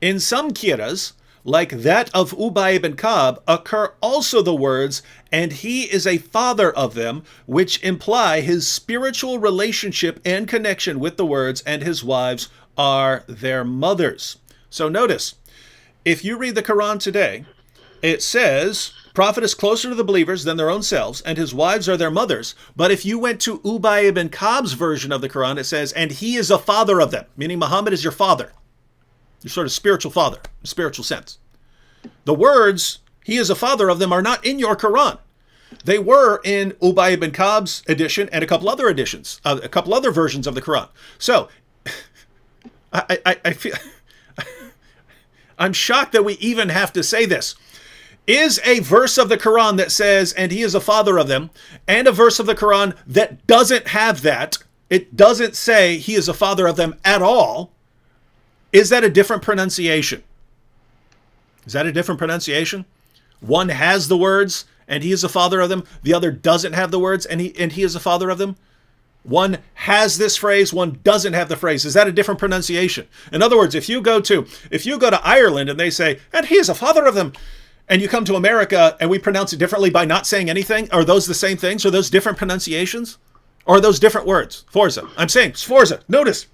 In some qiras, like that of Ubay ibn Ka'b, occur also the words, and he is a father of them, which imply his spiritual relationship and connection with the words, and his wives are their mothers. So notice, if you read the Quran today, it says, prophet is closer to the believers than their own selves, and his wives are their mothers. But if you went to Ubay ibn Ka'b's version of the Quran, it says, and he is a father of them, meaning Muhammad is your father. Your sort of spiritual father, spiritual sense. The words, he is a father of them, are not in your Quran. They were in Ubay ibn Ka'b's edition and a couple other editions, a couple other versions of the Quran. So, I feel, I'm shocked that we even have to say this. Is a verse of the Quran that says, and he is a father of them, and a verse of the Quran that doesn't have that, it doesn't say he is a father of them at all, is that a different pronunciation? Is that a different pronunciation? One has the words, and he is a father of them. The other doesn't have the words, and he is a father of them. One has this phrase, one doesn't have the phrase. Is that a different pronunciation? In other words, if you go to Ireland and they say, and he is a father of them, and you come to America and we pronounce it differently by not saying anything, are those the same things? Are those different pronunciations? Or are those different words? Forza. I'm saying Sforza. Notice,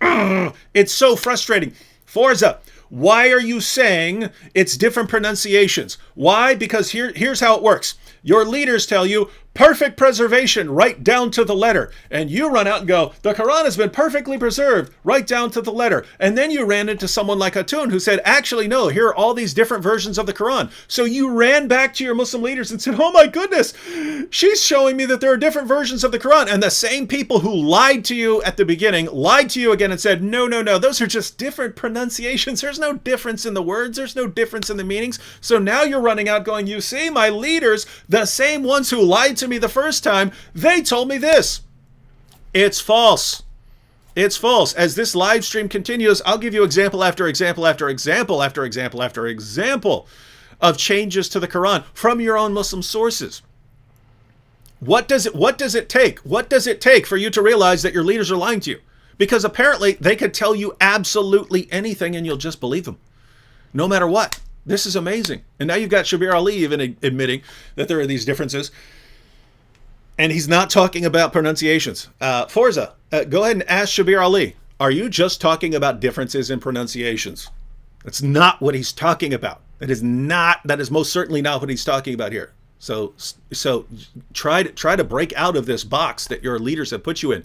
it's so frustrating. Forza, why are you saying it's different pronunciations? Why? Because here's how it works. Your leaders tell you, perfect preservation, right down to the letter. And you run out and go, the Quran has been perfectly preserved, right down to the letter. And then you ran into someone like Hatun who said, actually, no, here are all these different versions of the Quran. So you ran back to your Muslim leaders and said, oh my goodness, she's showing me that there are different versions of the Quran. And the same people who lied to you at the beginning lied to you again and said, no, those are just different pronunciations. There's no difference in the words. There's no difference in the meanings. So now you're running out going, you see, my leaders, the same ones who lied to me the first time, they told me this. It's false. It's false. As this live stream continues, I'll give you example after example after example after example after example of changes to the Quran from your own Muslim sources. What does it take? What does it take for you to realize that your leaders are lying to you? Because apparently they could tell you absolutely anything and you'll just believe them, no matter what. This is amazing. And now you've got Shabir Ali even admitting that there are these differences. And he's not talking about pronunciations. Forza, go ahead and ask Shabir Ali, are you just talking about differences in pronunciations? That's not what he's talking about. That is most certainly not what he's talking about here. So try to break out of this box that your leaders have put you in.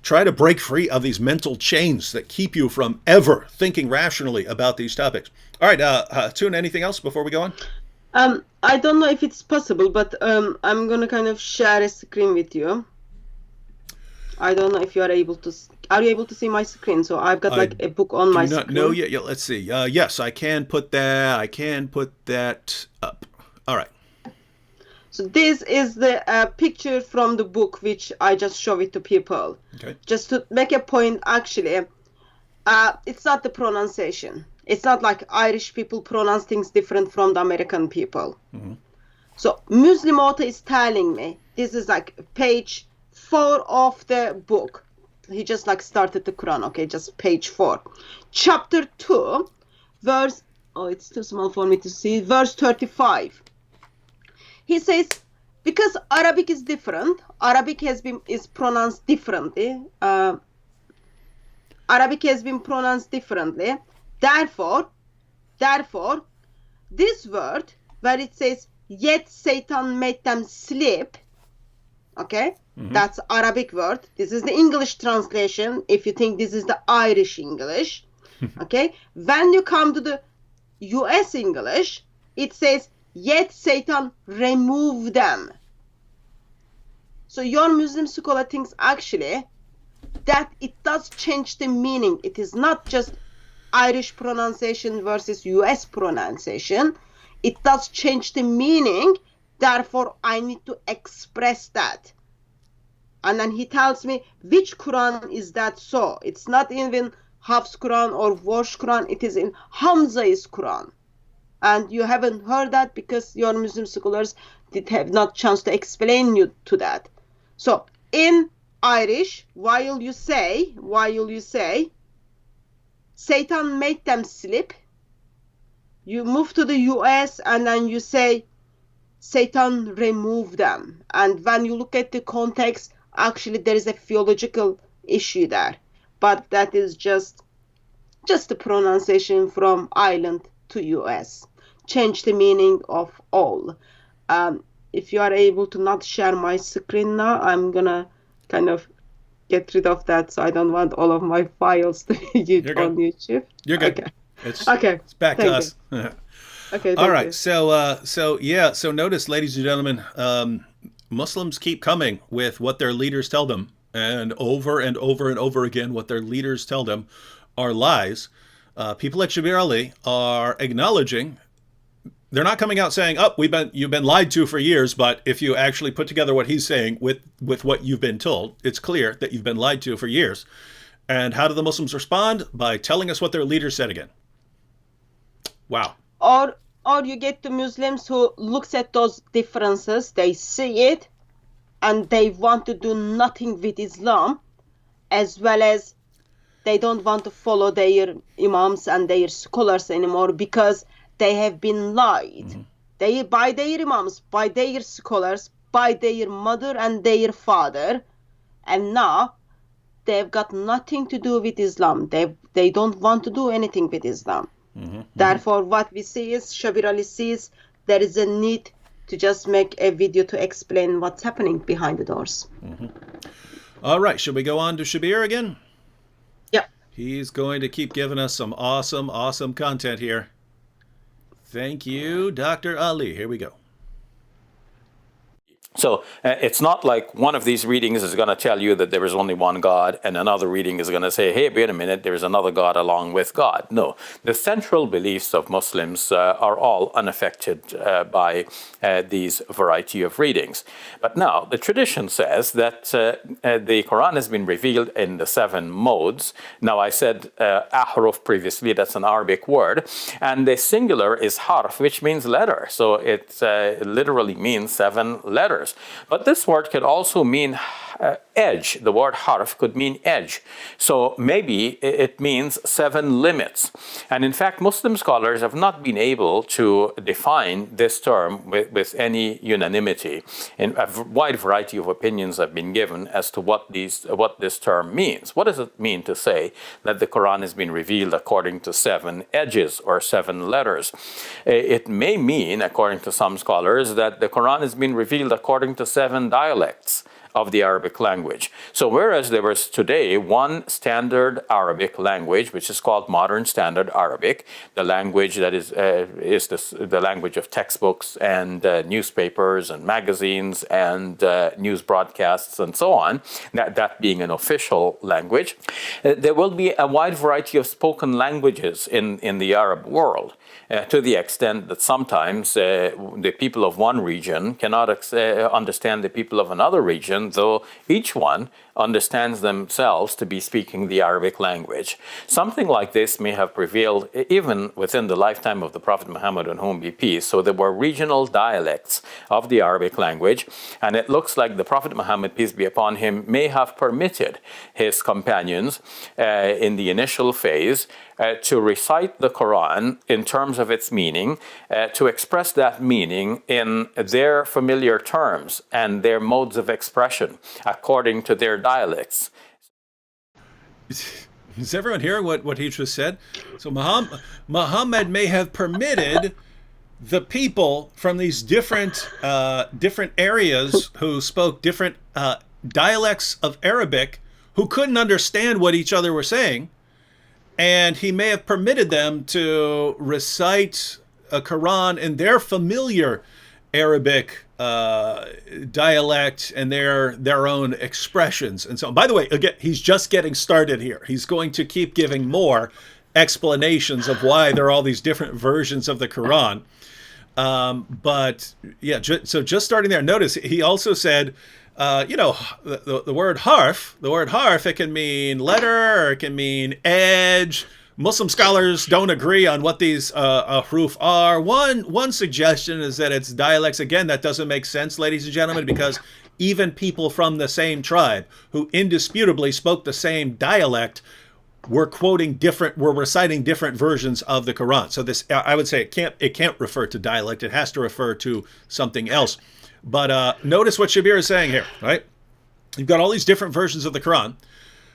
Try to break free of these mental chains that keep you from ever thinking rationally about these topics. All right, Hatun, anything else before we go on?
I don't know if it's possible, but I'm going to kind of share a screen with you. I don't know if you are able to. Are you able to see my screen? So I've got like a book on my screen.
No, yeah, let's see. Yes, I can put that up. All right.
So this is the picture from the book, which I just show it to people.
Okay.
Just to make a point, actually, it's not the pronunciation. It's not like Irish people pronounce things different from the American people. Mm-hmm. So Muslim author is telling me, this is like page 4 of the book. He just like started the Quran, okay, just page 4. Chapter 2, verse, it's too small for me to see, verse 35. He says, because Arabic is different, Arabic is pronounced differently. Arabic has been pronounced differently. Therefore, this word where it says, yet Satan made them sleep, okay, that's Arabic word. This is the English translation, if you think this is the Irish English, okay. When you come to the US English, it says, yet Satan removed them. So your Muslim scholar thinks actually that it does change the meaning. It is not just Irish pronunciation versus US pronunciation, it does change the meaning. Therefore, I need to express that. And then he tells me, which Quran is that so? It's not even Hafs Quran or Warsh Quran. It is in Hamza's Quran. And you haven't heard that because your Muslim scholars did have not chance to explain you to that. So in Irish, while you say, Satan made them sleep, you move to the US and then you say, Satan removed them. And when you look at the context, actually there is a theological issue there. But that is just the pronunciation from Ireland to US. Change the meaning of all. If you are able to not share my screen now, I'm gonna kind of get rid of that, so I don't want all of my files to be on YouTube.
You're good.
Okay.
It's back to us.
Okay.
All right. So notice, ladies and gentlemen, Muslims keep coming with what their leaders tell them, and over and over again, what their leaders tell them are lies. People like Shabir Ali are acknowledging. They're not coming out saying, "Oh, you've been lied to for years," but if you actually put together what he's saying with what you've been told, it's clear that you've been lied to for years. And how do the Muslims respond? By telling us what their leader said again. Wow.
Or you get the Muslims who looks at those differences, they see it, and they want to do nothing with Islam, as well as they don't want to follow their imams and their scholars anymore because they have been lied. By their imams, by their scholars, by their mother and their father, and now they've got nothing to do with Islam. They don't want to do anything with Islam. Therefore, what we see is, Shabir Ali sees there is a need to just make a video to explain what's happening behind the doors.
All right, should we go on to Shabir again?
Yep.
He's going to keep giving us some awesome content here. Thank you, Dr. Ali. Here we go.
So it's not like one of these readings is going to tell you that there is only one God, and another reading is going to say, hey, wait a minute, there is another God along with God. No, the central beliefs of Muslims are all unaffected by these variety of readings. But now, the tradition says that the Quran has been revealed in the 7 modes. Now, I said ahruf previously, that's an Arabic word, and the singular is harf, which means letter. So it literally means 7 letters. But this word could also mean edge. The word harf could mean edge. So maybe it means 7 limits. And in fact, Muslim scholars have not been able to define this term with any unanimity. And a wide variety of opinions have been given as to what this term means. What does it mean to say that the Quran has been revealed according to 7 edges or 7 letters? It may mean, according to some scholars, that the Quran has been revealed according to 7 dialects of the Arabic language. So whereas there was today one standard Arabic language, which is called Modern Standard Arabic, the language that is the language of textbooks and newspapers and magazines and news broadcasts and so on, that being an official language, there will be a wide variety of spoken languages in the Arab world. To the extent that sometimes the people of one region cannot understand the people of another region, though each one understands themselves to be speaking the Arabic language. Something like this may have prevailed even within the lifetime of the Prophet Muhammad, on whom be peace. So there were regional dialects of the Arabic language, and it looks like the Prophet Muhammad, peace be upon him, may have permitted his companions in the initial phase to recite the Quran in terms of its meaning, to express that meaning in their familiar terms and their modes of expression according to their dialects.
Is everyone hearing what he just said? So Muhammad may have permitted the people from these different areas who spoke different dialects of Arabic, who couldn't understand what each other were saying, and he may have permitted them to recite a Quran in their familiar Arabic dialect and their own expressions and so on. By the way, again, he's just getting started here. He's going to keep giving more explanations of why there are all these different versions of the Quran. But yeah, so just starting there. Notice he also said, the word harf, it can mean letter or it can mean edge. Muslim scholars don't agree on what these huruf are. One suggestion is that it's dialects. Again, that doesn't make sense, ladies and gentlemen, because even people from the same tribe who indisputably spoke the same dialect were reciting different versions of the Quran. So this, I would say, it can't refer to dialect. It has to refer to something else. But notice what Shabir is saying here, right? You've got all these different versions of the Quran.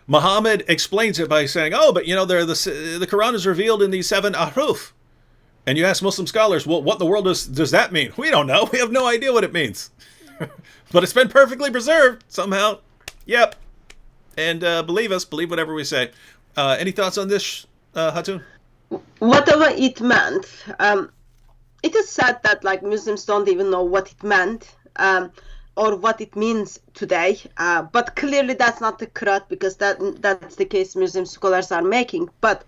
Muhammad explains it by saying, "Oh, but the Quran is revealed in these 7 ahruf." And you ask Muslim scholars, "Well, what in the world does that mean?" We don't know. We have no idea what it means. But it's been perfectly preserved somehow. Yep. And believe whatever we say. Any thoughts on this, Hatun?
Whatever it meant, it is said that like Muslims don't even know what it meant. Or what it means today, but clearly that's not the correct, because that's the case Muslim scholars are making. But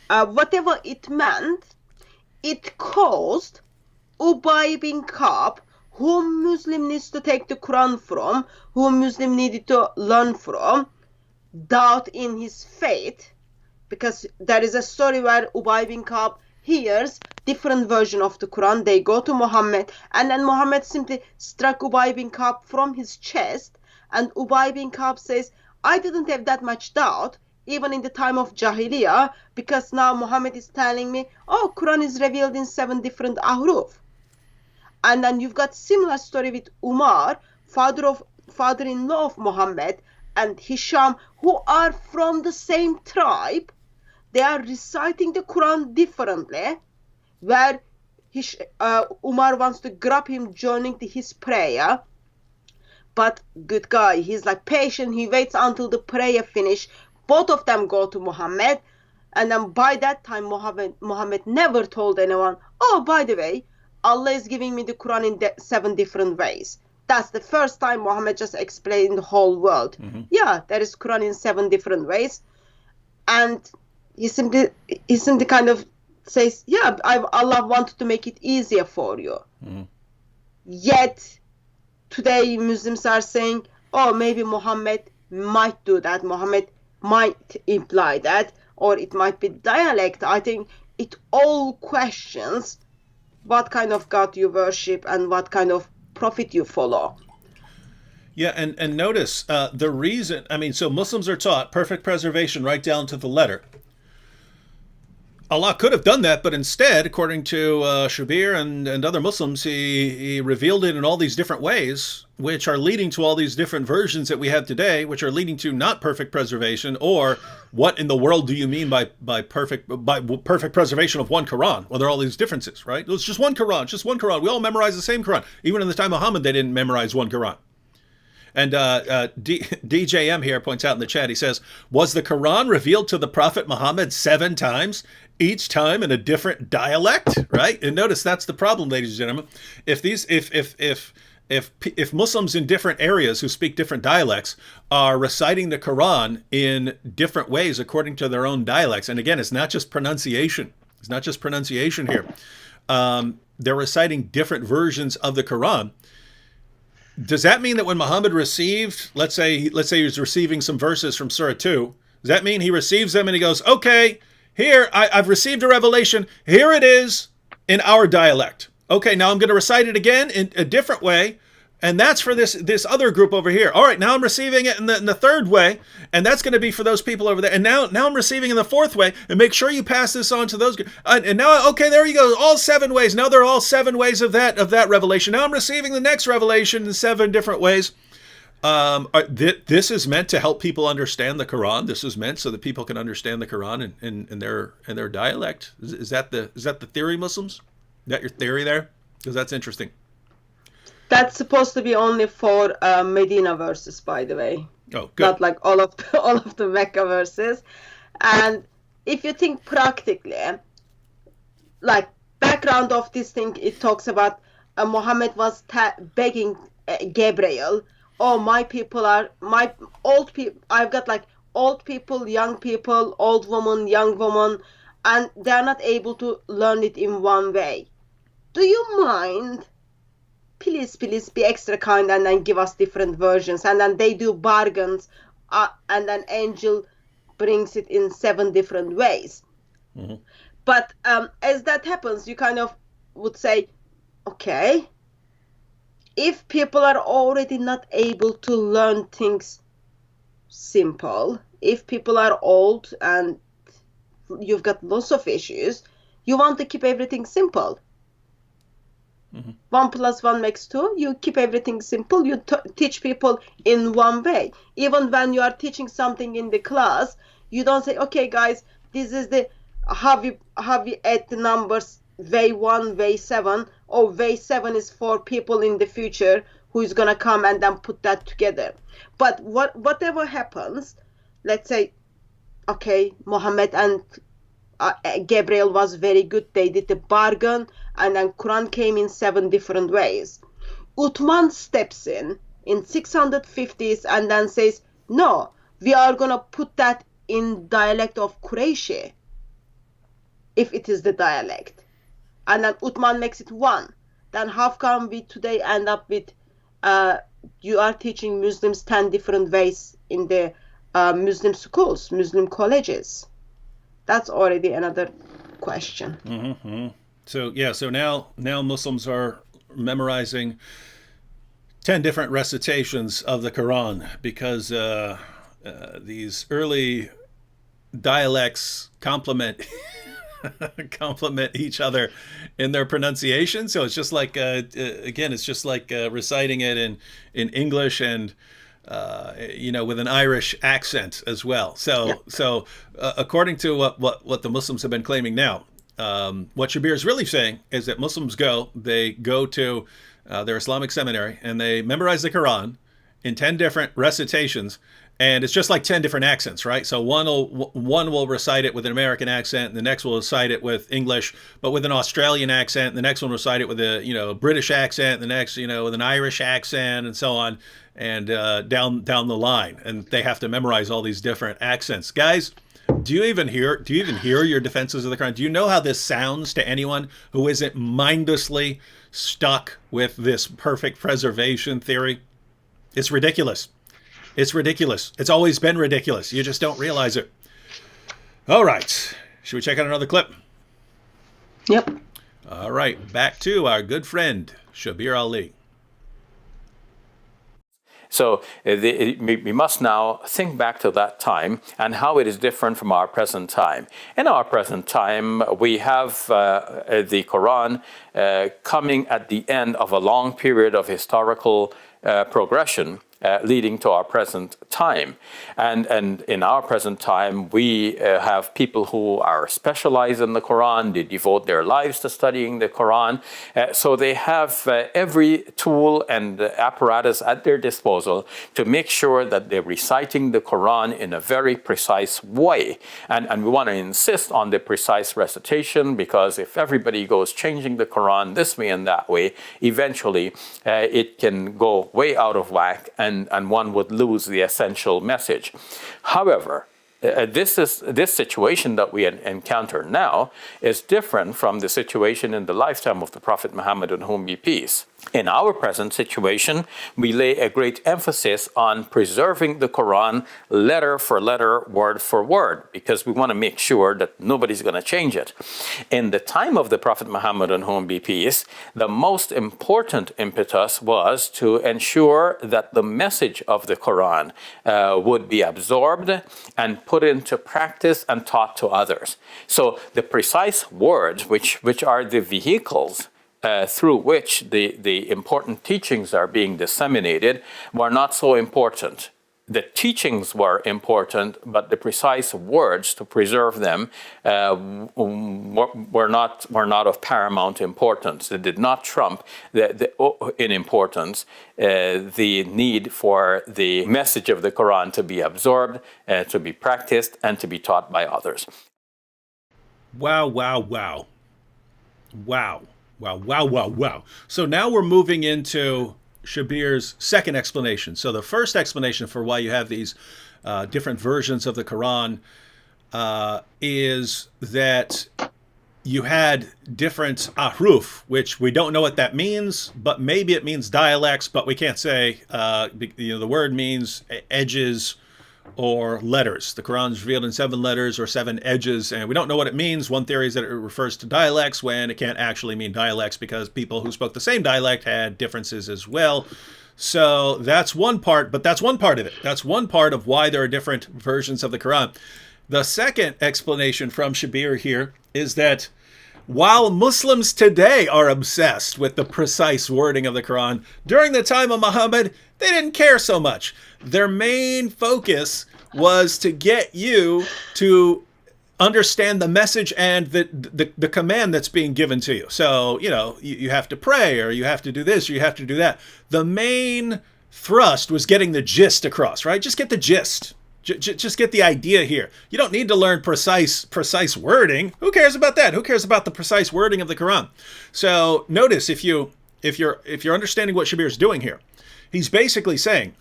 whatever it meant, it caused Ubay bin Ka'b, whom Muslim needs to take the Quran from, whom Muslim needed to learn from, doubt in his faith, because there is a story where Ubay bin Ka'b hears different version of the Quran. They go to Muhammad, and then Muhammad simply struck Ubay bin Ka'b from his chest, and Ubay bin Ka'b says, "I didn't have that much doubt even in the time of Jahiliyyah, because now Muhammad is telling me, oh, Quran is revealed in 7 different ahruf." And then you've got similar story with Umar, father-in-law of Muhammad, and Hisham, who are from the same tribe. They are reciting the Quran differently, where Umar wants to grab him joining his prayer. But good guy, he's like patient. He waits until the prayer finish. Both of them go to Muhammad. And then by that time, Muhammad never told anyone, "Oh, by the way, Allah is giving me the Quran in 7 different ways." That's the first time Muhammad just explained the whole world. Mm-hmm. Yeah, there is Quran in 7 different ways. And he simply kind of says, yeah, Allah wanted to make it easier for you. Mm-hmm. Yet, today Muslims are saying, oh, maybe Muhammad might do that. Muhammad might imply that, or it might be dialect. I think it all questions what kind of God you worship and what kind of prophet you follow.
Yeah, and notice the reason, so Muslims are taught perfect preservation right down to the letter. Allah could have done that, but instead, according to Shabir and other Muslims, he revealed it in all these different ways, which are leading to all these different versions that we have today, which are leading to not perfect preservation, or what in the world do you mean by perfect preservation of one Quran? Well, there are all these differences, right? It's just one Quran. We all memorize the same Quran. Even in the time of Muhammad, they didn't memorize one Quran. And DJM here points out in the chat, he says, was the Quran revealed to the Prophet Muhammad 7 times, each time in a different dialect, right? And notice that's the problem, ladies and gentlemen. If Muslims in different areas who speak different dialects are reciting the Quran in different ways according to their own dialects, and again, it's not just pronunciation. It's not just pronunciation here. They're reciting different versions of the Quran. Does that mean that when Muhammad received, let's say he was receiving some verses from Surah 2, does that mean he receives them and he goes, okay, here, I've received a revelation, here it is in our dialect. Okay, now I'm going to recite it again in a different way, and that's for this other group over here. All right, now I'm receiving it in the third way, and that's going to be for those people over there. And now I'm receiving in the fourth way, and make sure you pass this on to those. And now, okay, there you go, all 7 ways. Now there are all 7 ways of that revelation. Now I'm receiving the next revelation in 7 different ways. This is meant to help people understand the Quran. This is meant so that people can understand the Quran in their dialect. Is that the theory, Muslims? Is that your theory there? Because that's interesting.
That's supposed to be only for Medina verses, by the way.
Oh, good.
Not like all of the Mecca verses. And if you think practically, like background of this thing, it talks about Muhammad was begging Gabriel, oh, my old people, I've got like old people, young people, old woman, young woman, and they're not able to learn it in one way. do you mind? Please be extra kind and then give us different versions. And then they do bargains, and then Angel brings it in 7 different ways. Mm-hmm. But as that happens, you kind of would say, okay, if people are already not able to learn things simple, if people are old and you've got lots of issues, you want to keep everything simple. Mm-hmm. 1 + 1 makes 2. You keep everything simple. You teach people in one way. Even when you are teaching something in the class, you don't say, okay, guys, this is the how we add the numbers way 1, way 7. Or way 7 is for people in the future who is gonna come and then put that together. But whatever happens, let's say, okay, Muhammad and Gabriel was very good. They did the bargain, and then Quran came in 7 different ways. Uthman steps in 650s and then says, no, we are gonna put that in dialect of Qurayshi, if it is the dialect. And then Uthman makes it 1. Then how come we today end up with you are teaching Muslims 10 different ways in the Muslim schools, Muslim colleges? That's already another question.
Mm-hmm. So now Muslims are memorizing 10 different recitations of the Quran because these early dialects complement each other in their pronunciation. So it's just like again, it's just like reciting it in English and with an Irish accent as well. So according to what the Muslims have been claiming now, what Shabir is really saying is that Muslims go to their Islamic seminary and they memorize the Quran in 10 different recitations. And it's just like 10 different accents, right? So one will recite it with an American accent, and the next will recite it with English, but with an Australian accent. And the next one will recite it with a British accent. The next, with an Irish accent, and so on, and down the line. And they have to memorize all these different accents. Guys, do you even hear your defenses of the Quran? Do you know how this sounds to anyone who isn't mindlessly stuck with this perfect preservation theory? It's ridiculous. It's ridiculous. It's always been ridiculous. You just don't realize it. All right. Should we check out another clip?
Yep.
All right. Back to our good friend, Shabir Ali.
So we must now think back to that time and how it is different from our present time. In our present time, we have the Quran coming at the end of a long period of historical progression leading to our present time. And in our present time, we have people who are specialized in the Quran. They devote their lives to studying the Quran. So they have every tool and apparatus at their disposal to make sure that they're reciting the Quran in a very precise way. And we want to insist on the precise recitation, because if everybody goes changing the Quran this way and that way, eventually it can go way out of whack, and one would lose the essential message. However, this situation that we encounter now is different from the situation in the lifetime of the Prophet Muhammad, on whom be peace. In our present situation, we lay a great emphasis on preserving the Quran letter for letter, word for word, because we want to make sure that nobody's going to change it. In the time of the Prophet Muhammad, on whom be peace, the most important impetus was to ensure that the message of the Quran would be absorbed and put into practice and taught to others. So the precise words, which are the vehicles through which the important teachings are being disseminated, were not so important. The teachings were important, but the precise words to preserve them were not of paramount importance. They did not trump in importance the need for the message of the Quran to be absorbed, to be practiced, and to be taught by others.
Wow, wow, wow. Wow. Wow, wow, wow, wow. So now we're moving into Shabir's second explanation. So the first explanation for why you have these different versions of the Quran is that you had different ahruf, which we don't know what that means, but maybe it means dialects, but we can't say. The word means edges or letters. The Quran is revealed in 7 letters or 7 edges, and we don't know what it means. One theory is that it refers to dialects when it can't actually mean dialects because people who spoke the same dialect had differences as well. So that's one part, but that's one part of it. That's one part of why there are different versions of the Quran. The second explanation from Shabir here is that while Muslims today are obsessed with the precise wording of the Quran, during the time of Muhammad, they didn't care so much. Their main focus was to get you to understand the message and the command that's being given to you. So, you have to pray, or you have to do this, or you have to do that. The main thrust was getting the gist across, right? Just get the gist. Just get the idea here. You don't need to learn precise wording. Who cares about that? Who cares about the precise wording of the Quran? So notice if you're understanding what Shabir is doing here, he's basically saying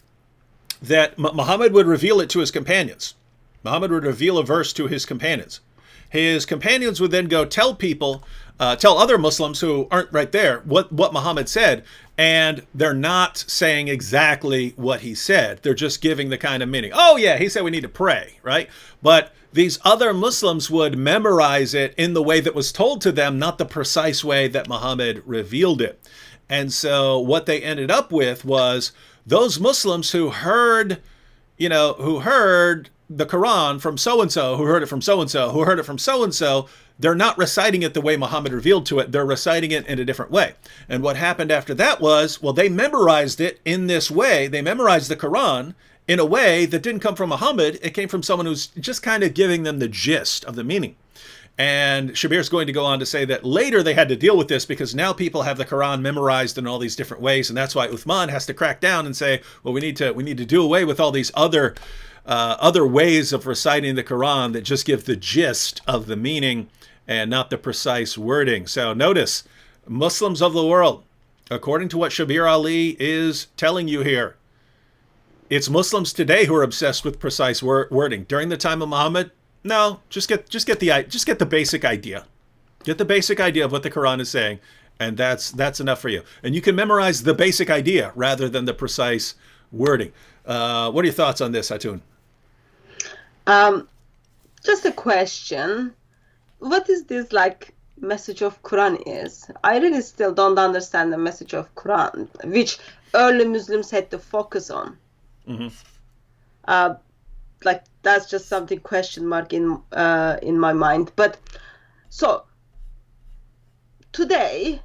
that Muhammad would reveal it to his companions. Muhammad would reveal a verse to his companions. His companions would then go tell other Muslims who aren't right there what Muhammad said, and they're not saying exactly what he said. They're just giving the kind of meaning. Oh yeah, he said we need to pray, right? But these other Muslims would memorize it in the way that was told to them, not the precise way that Muhammad revealed it. And so what they ended up with was those Muslims who heard the Quran from so-and-so, who heard it from so-and-so, who heard it from so-and-so, they're not reciting it the way Muhammad revealed to it. They're reciting it in a different way. And what happened after that was, they memorized it in this way. They memorized the Quran in a way that didn't come from Muhammad. It came from someone who's just kind of giving them the gist of the meaning. And Shabir's going to go on to say that later they had to deal with this because now people have the Quran memorized in all these different ways. And that's why Uthman has to crack down and say, well, we need to do away with all these other ways of reciting the Quran that just give the gist of the meaning and not the precise wording. So notice, Muslims of the world, according to what Shabir Ali is telling you here, it's Muslims today who are obsessed with precise wording. During the time of Muhammad, no, just get the basic idea. Get the basic idea of what the Quran is saying, and that's enough for you. And you can memorize the basic idea rather than the precise wording. What are your thoughts on this, Hatun?
Just a question. What is this message of Quran is? I really still don't understand the message of Quran, which early Muslims had to focus on. Mm-hmm. That's just something question mark in my mind. But so today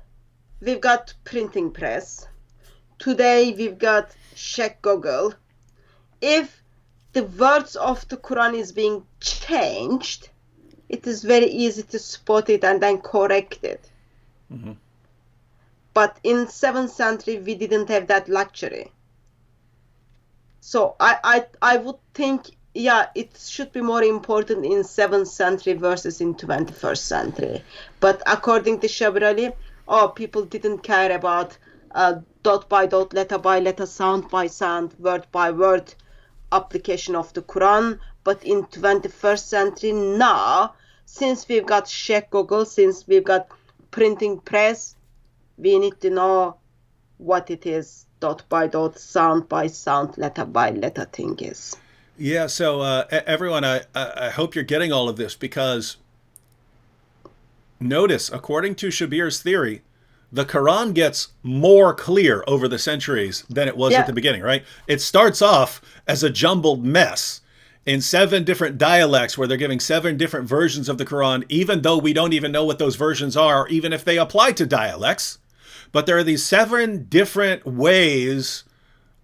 we've got printing press. Today we've got check Google. If the words of the Quran is being changed, it is very easy to spot it and then correct it. Mm-hmm. But in 7th century, we didn't have that luxury. So I would think, it should be more important in 7th century versus in 21st century. But according to Shabir Ali, people didn't care about dot by dot, letter by letter, sound by sound, word by word application of the Quran. But in 21st century now, since we've got Sheikh Google, since we've got printing press, we need to know what it is, dot by dot, sound by sound, letter by letter thing is.
Yeah, so everyone, I hope you're getting all of this, because notice, according to Shabir's theory, the Quran gets more clear over the centuries than it was at the beginning, right? It starts off as a jumbled mess in 7 different dialects where they're giving 7 different versions of the Quran, even though we don't even know what those versions are, even if they apply to dialects. But there are these 7 different ways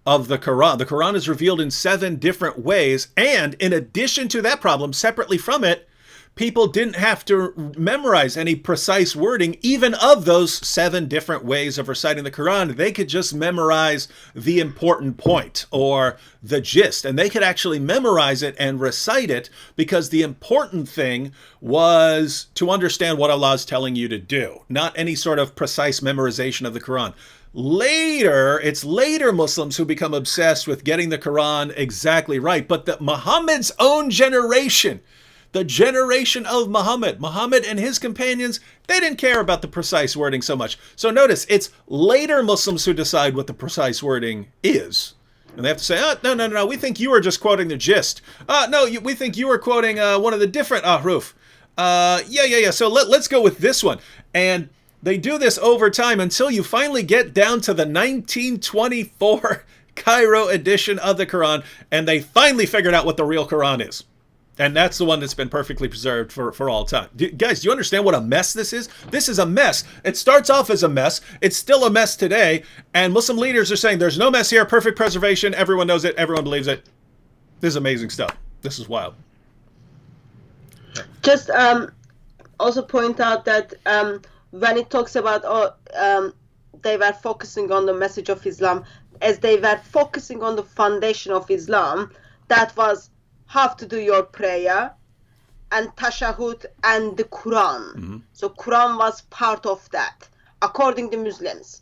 of the Quran. The Quran is revealed in 7 different ways. And in addition to that problem, separately from it, people didn't have to memorize any precise wording, even of those 7 different ways of reciting the Quran. They could just memorize the important point or the gist, and they could actually memorize it and recite it, because the important thing was to understand what Allah is telling you to do, not any sort of precise memorization of the Quran. It's later Muslims who become obsessed with getting the Quran exactly right. But Muhammad's own generation, the generation of Muhammad. Muhammad and his companions, they didn't care about the precise wording so much. So notice, it's later Muslims who decide what the precise wording is. And they have to say, oh, no, we think you were just quoting the gist. We think you were quoting one of the different ahruf. Yeah. So let's go with this one. And they do this over time until you finally get down to the 1924 Cairo edition of the Quran, and they finally figured out what the real Quran is. And that's the one that's been perfectly preserved for all time. Guys, do you understand what a mess this is? This is a mess. It starts off as a mess. It's still a mess today. And Muslim leaders are saying there's no mess here, perfect preservation. Everyone knows it. Everyone believes it. This is amazing stuff. This is wild.
Just also point out that when it talks about they were focusing on the message of Islam, as they were focusing on the foundation of Islam, that was how to do your prayer and tashahhud and the Quran. Mm-hmm. So Quran was part of that, according to Muslims.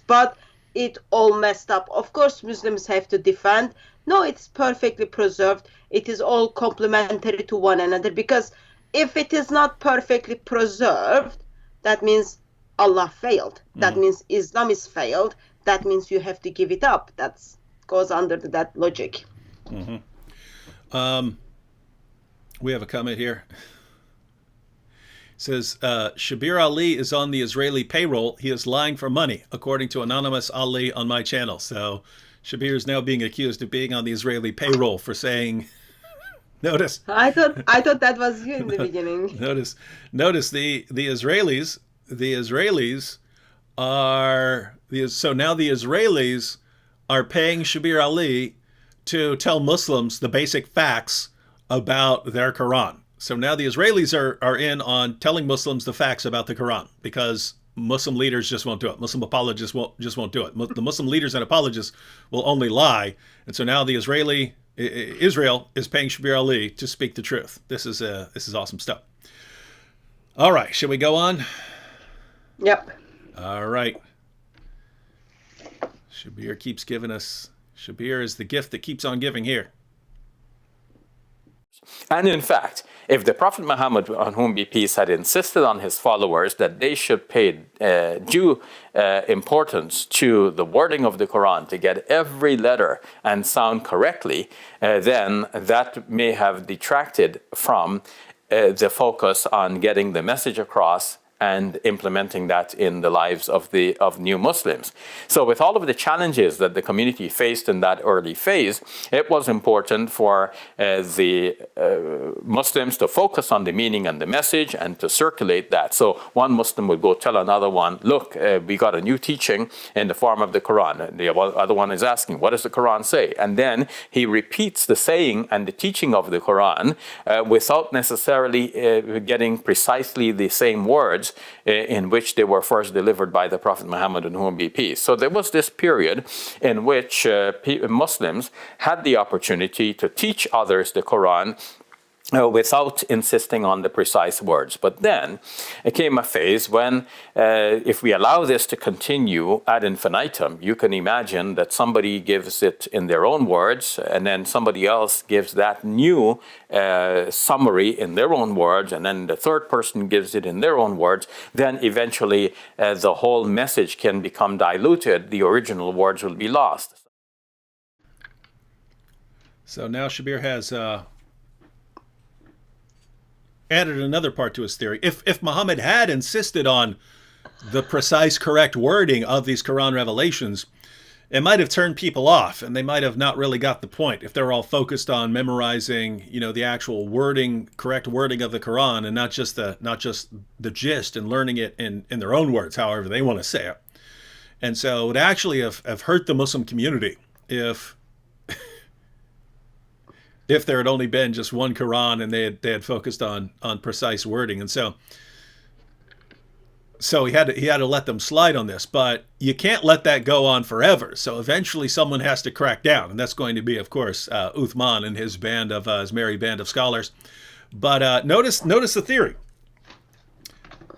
But it all messed up. Of course, Muslims have to defend. No, it's perfectly preserved. It is all complementary to one another, because if it is not perfectly preserved, that means Allah failed. Mm-hmm. That means Islam is failed. That means you have to give it up. That goes under that logic.
Mm-hmm. We have a comment here. It says, Shabir Ali is on the Israeli payroll. He is lying for money, according to Anonymous Ali on my channel. So Shabir is now being accused of being on the Israeli payroll for saying, notice.
I thought that was you in the beginning.
Notice the Israelis so now the Israelis are paying Shabir Ali to tell Muslims the basic facts about their Quran. So now the Israelis are in on telling Muslims the facts about the Quran, because Muslim leaders just won't do it. Muslim apologists won't do it. The Muslim leaders and apologists will only lie. And so now the Israel is paying Shabir Ali to speak the truth. This is awesome stuff. All right, should we go on?
Yep.
All right. Shabir keeps giving us. Shabir is the gift that keeps on giving here.
And in fact, if the Prophet Muhammad, on whom be peace, had insisted on his followers that they should pay due importance to the wording of the Quran, to get every letter and sound correctly, then that may have detracted from the focus on getting the message across and implementing that in the lives of new Muslims. So with all of the challenges that the community faced in that early phase, it was important for the Muslims to focus on the meaning and the message and to circulate that. So one Muslim would go tell another one, look, we got a new teaching in the form of the Quran. The other one is asking, what does the Quran say? And then he repeats the saying and the teaching of the Quran without necessarily getting precisely the same words in which they were first delivered by the Prophet Muhammad, on whom be peace. So there was this period in which Muslims had the opportunity to teach others the Quran without insisting on the precise words. But then it came a phase when, if we allow this to continue ad infinitum, you can imagine that somebody gives it in their own words, and then somebody else gives that new summary in their own words, and then the third person gives it in their own words. Then eventually the whole message can become diluted. The original words will be lost.
So now Shabir has added another part to his theory. If Muhammad had insisted on the precise, correct wording of these Quran revelations, it might have turned people off, and they might have not really got the point if they're all focused on memorizing, the actual wording, correct wording of the Quran, and not just the gist and learning it in their own words, however they want to say it. And so it would actually have hurt the Muslim community if there had only been just one Quran and they had focused on precise wording. And so he had to let them slide on this, but you can't let that go on forever. So eventually someone has to crack down, and that's going to be, of course, Uthman and his merry band of scholars. But notice the theory.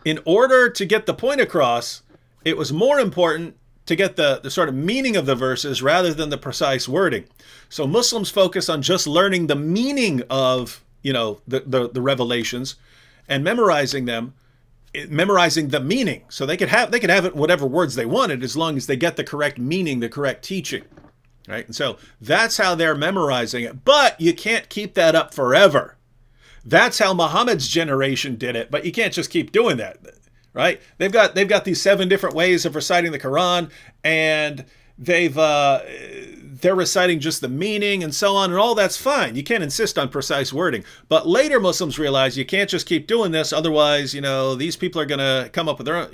In order to get the point across, it was more important to get the sort of meaning of the verses rather than the precise wording. So Muslims focus on just learning the meaning of the revelations, and memorizing them, memorizing the meaning, so they could have it whatever words they wanted as long as they get the correct meaning, the correct teaching, right? And so that's how they're memorizing it. But you can't keep that up forever. That's how Muhammad's generation did it, but you can't just keep doing that, right? They've got these 7 different ways of reciting the Quran, and they're reciting just the meaning and so on, and all that's fine. You can't insist on precise wording. But later Muslims realize you can't just keep doing this, otherwise, these people are going to come up with their own,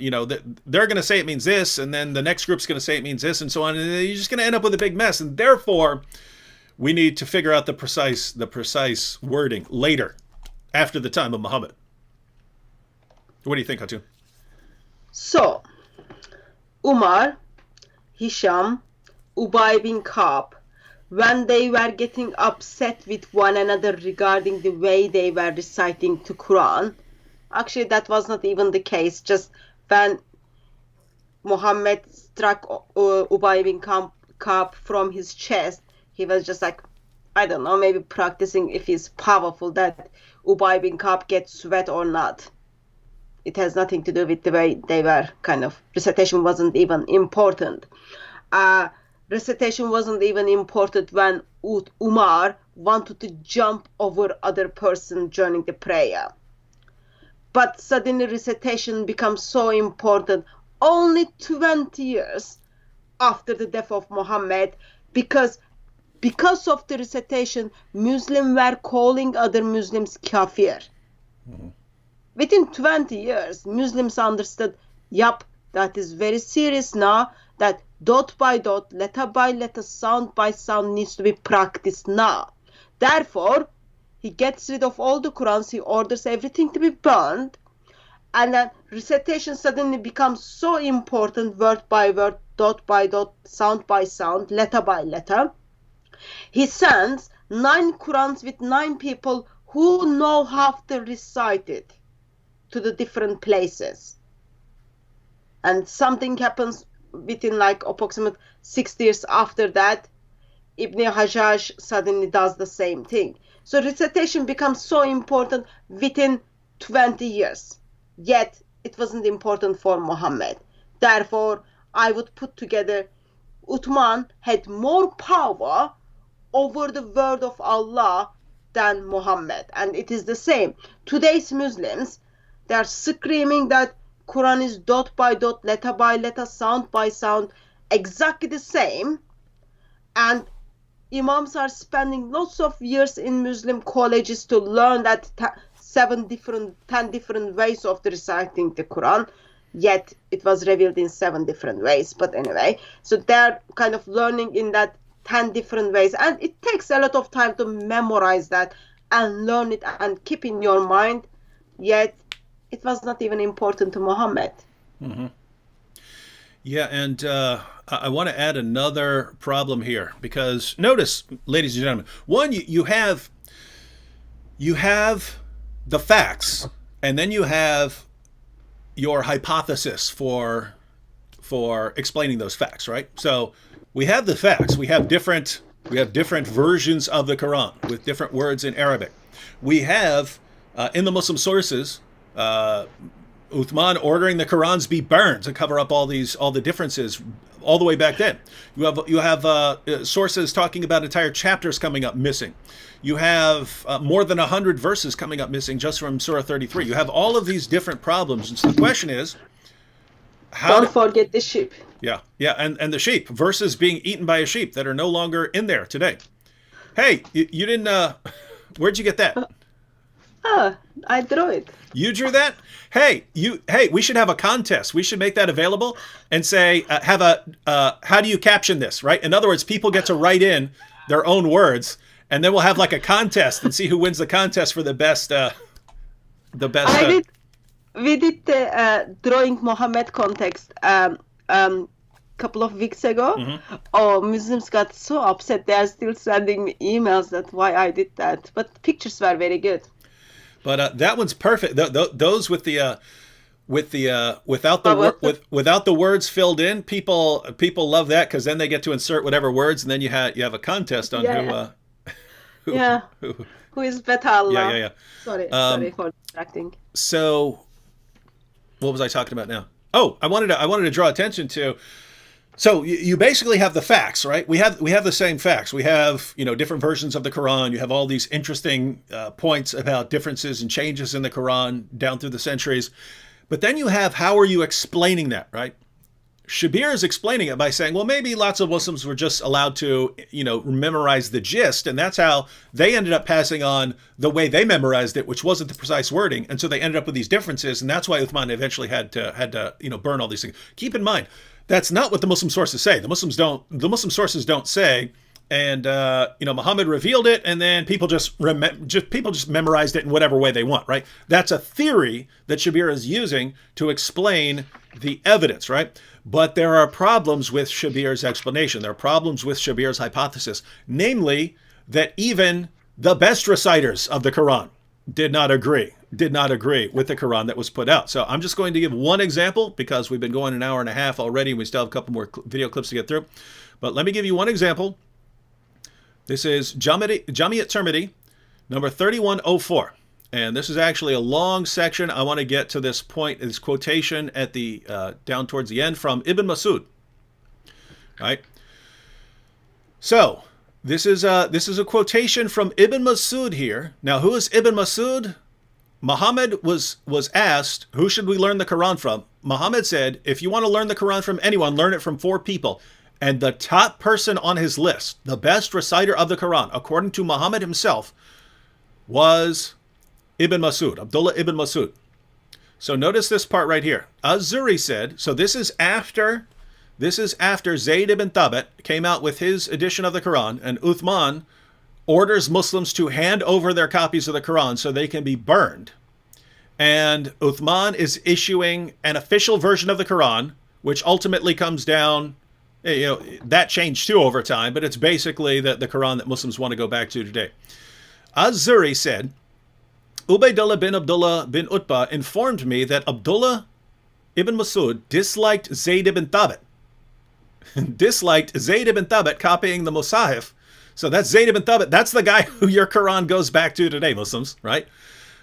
they're going to say it means this, and then the next group's going to say it means this, and so on, and you're just going to end up with a big mess. And therefore, we need to figure out the precise wording later, after the time of Muhammad. What do you think, Hatun?
So, Umar, Hisham, Ubay bin Ka'b, when they were getting upset with one another regarding the way they were reciting the Quran, actually that was not even the case. Just when Muhammad struck Ubay bin Ka'b from his chest, he was just like, I don't know, maybe practicing if he's powerful, that Ubay bin Ka'b gets sweat or not. It has nothing to do with the way they were recitation wasn't even important. Recitation wasn't even important when Umar wanted to jump over other person during the prayer. But suddenly recitation becomes so important only 20 years after the death of Muhammad, because of the recitation, Muslims were calling other Muslims kafir. Mm-hmm. Within 20 years, Muslims understood, yup, that is very serious now, that dot by dot, letter by letter, sound by sound needs to be practiced now. Therefore, he gets rid of all the Qurans, he orders everything to be burned, and then recitation suddenly becomes so important, word by word, dot by dot, sound by sound, letter by letter. He sends 9 Qurans with 9 people who know how to recite it to the different places. And something happens within approximate 6 years after that. Ibn Hajjaj suddenly does the same thing. So recitation becomes so important within 20 years. Yet it wasn't important for Muhammad. Therefore, I would put together Uthman had more power over the word of Allah than Muhammad. And it is the same. Today's Muslims, they are screaming that Quran is dot by dot, letter by letter, sound by sound, exactly the same. And Imams are spending lots of years in Muslim colleges to learn that 10 different ways of reciting the Quran. Yet it was revealed in 7 different ways. But anyway, so they're learning in that 10 different ways. And it takes a lot of time to memorize that and learn it and keep in your mind. Yet it was not even important to Muhammad.
Mm-hmm. Yeah, and I want to add another problem here, because notice, ladies and gentlemen, one, you have the facts, and then you have your hypothesis for explaining those facts, right? So we have the facts. We have different versions of the Quran with different words in Arabic. We have in the Muslim sources, Uthman ordering the Qurans be burned to cover up all the differences all the way back then. You have sources talking about entire chapters coming up missing. You have more than 100 verses coming up missing just from Surah 33. You have all of these different problems. And so the question is,
don't forget the sheep.
Yeah, and the sheep, verses being eaten by a sheep that are no longer in there today. Hey, you didn't, where'd you get that?
I drew it.
You drew that? Hey, we should have a contest. We should make that available and say, how do you caption this, right? In other words, people get to write in their own words, and then we'll have a contest and see who wins the contest for the best.
We did the drawing Muhammad context couple of weeks ago. Mm-hmm. Oh, Muslims got so upset. They are still sending me emails that why I did that. But pictures were very good.
But that one's perfect. Those with the without the words filled in, people love that, because then they get to insert whatever words, and then you have a contest on who.
Yeah. Who is better Allah?
Yeah.
Sorry for distracting.
So, what was I talking about now? Oh, I wanted to draw attention to. So you basically have the facts, right? We have the same facts. We have different versions of the Quran. You have all these interesting points about differences and changes in the Quran down through the centuries. But then you have, how are you explaining that, right? Shabir is explaining it by saying, well, maybe lots of Muslims were just allowed to, memorize the gist, and that's how they ended up passing on the way they memorized it, which wasn't the precise wording, and so they ended up with these differences, and that's why Uthman eventually had to burn all these things. Keep in mind, that's not what the Muslim sources say. The Muslim sources don't say, and Muhammad revealed it, and then people just memorized it in whatever way they want, right? That's a theory that Shabir is using to explain the evidence, right? But there are problems with Shabir's explanation. There are problems with Shabir's hypothesis, namely that even the best reciters of the Quran did not agree with the Quran that was put out. So I'm just going to give one example because we've been going an hour and a half already and we still have a couple more video clips to get through. But let me give you one example. This is Jami' at-Tirmidhi, number 3104. And this is actually a long section. I want to get to this point, this quotation at the down towards the end from Ibn Masud. Right? So this is a quotation from Ibn Masud here. Now, who is Ibn Masud? Muhammad was asked, who should we learn the Quran from? Muhammad said, if you want to learn the Quran from anyone, learn it from 4 people. And the top person on his list, the best reciter of the Quran, according to Muhammad himself, was Ibn Masud, Abdullah ibn Masud. So notice this part right here. Az-Zuri said, so this is after Zayd ibn Thabit came out with his edition of the Quran, and Uthman orders Muslims to hand over their copies of the Quran so they can be burned. And Uthman is issuing an official version of the Quran, which ultimately comes down, that changed too over time, but it's basically the Quran that Muslims want to go back to today. Az-Zuri said, Ubaydullah bin Utbah informed me that Abdullah ibn Masud disliked Zayd ibn Thabit. Copying the Musahif. So that's Zayd ibn Thabit. That's the guy who your Quran goes back to today, Muslims, right?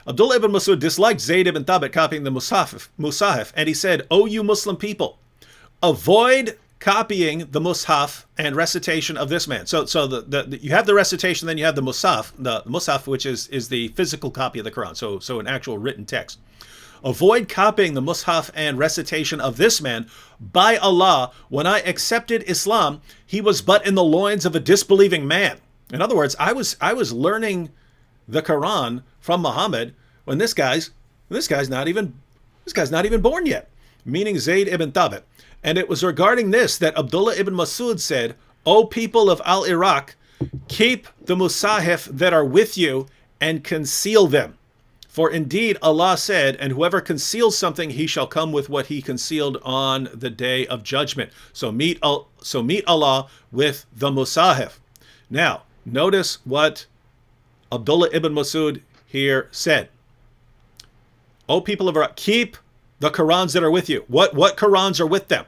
Abdullah ibn Masud disliked Zayd ibn Thabit copying the Musahif. And he said, "O you Muslim people, avoid copying the Mus'haf and recitation of this man." So you have the recitation, then you have the Mus'haf, which is the physical copy of the Quran, so an actual written text. Avoid copying the Mus'haf and recitation of this man. By Allah, when I accepted Islam, he was but in the loins of a disbelieving man. In other words, I was learning the Quran from Muhammad when this guy's not even born yet, meaning Zayd ibn Thabit. And it was regarding this that Abdullah ibn Masud said, "O people of Al-Iraq, keep the Musahif that are with you and conceal them. For indeed Allah said, and whoever conceals something, he shall come with what he concealed on the day of judgment." So meet Allah with the Musahif. Now, notice what Abdullah ibn Masud here said. "O people of Iraq, keep the Qurans that are with you." What Qurans are with them?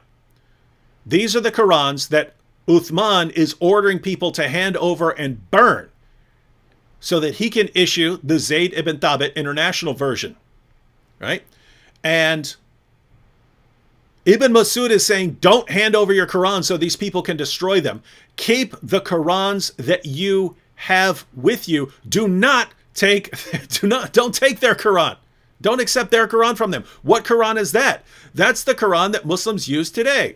These are the Qurans that Uthman is ordering people to hand over and burn so that he can issue the Zayd ibn Thabit international version, right? And Ibn Masud is saying, don't hand over your Quran so these people can destroy them. Keep the Qurans that you have with you. Don't take their Quran. Don't accept their Quran from them. What Quran is that? That's the Quran that Muslims use today.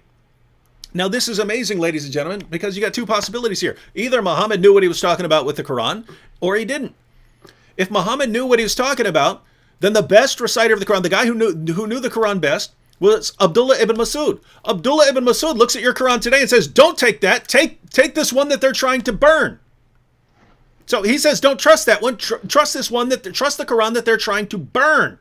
Now, this is amazing, ladies and gentlemen, because you got 2 possibilities here. Either Muhammad knew what he was talking about with the Quran, or he didn't. If Muhammad knew what he was talking about, then the best reciter of the Quran, the guy who knew the Quran best, was Abdullah ibn Masud. Abdullah ibn Masud looks at your Quran today and says, don't take that. Take this one that they're trying to burn. So he says, don't trust that one. Trust this one, trust the Quran that they're trying to burn.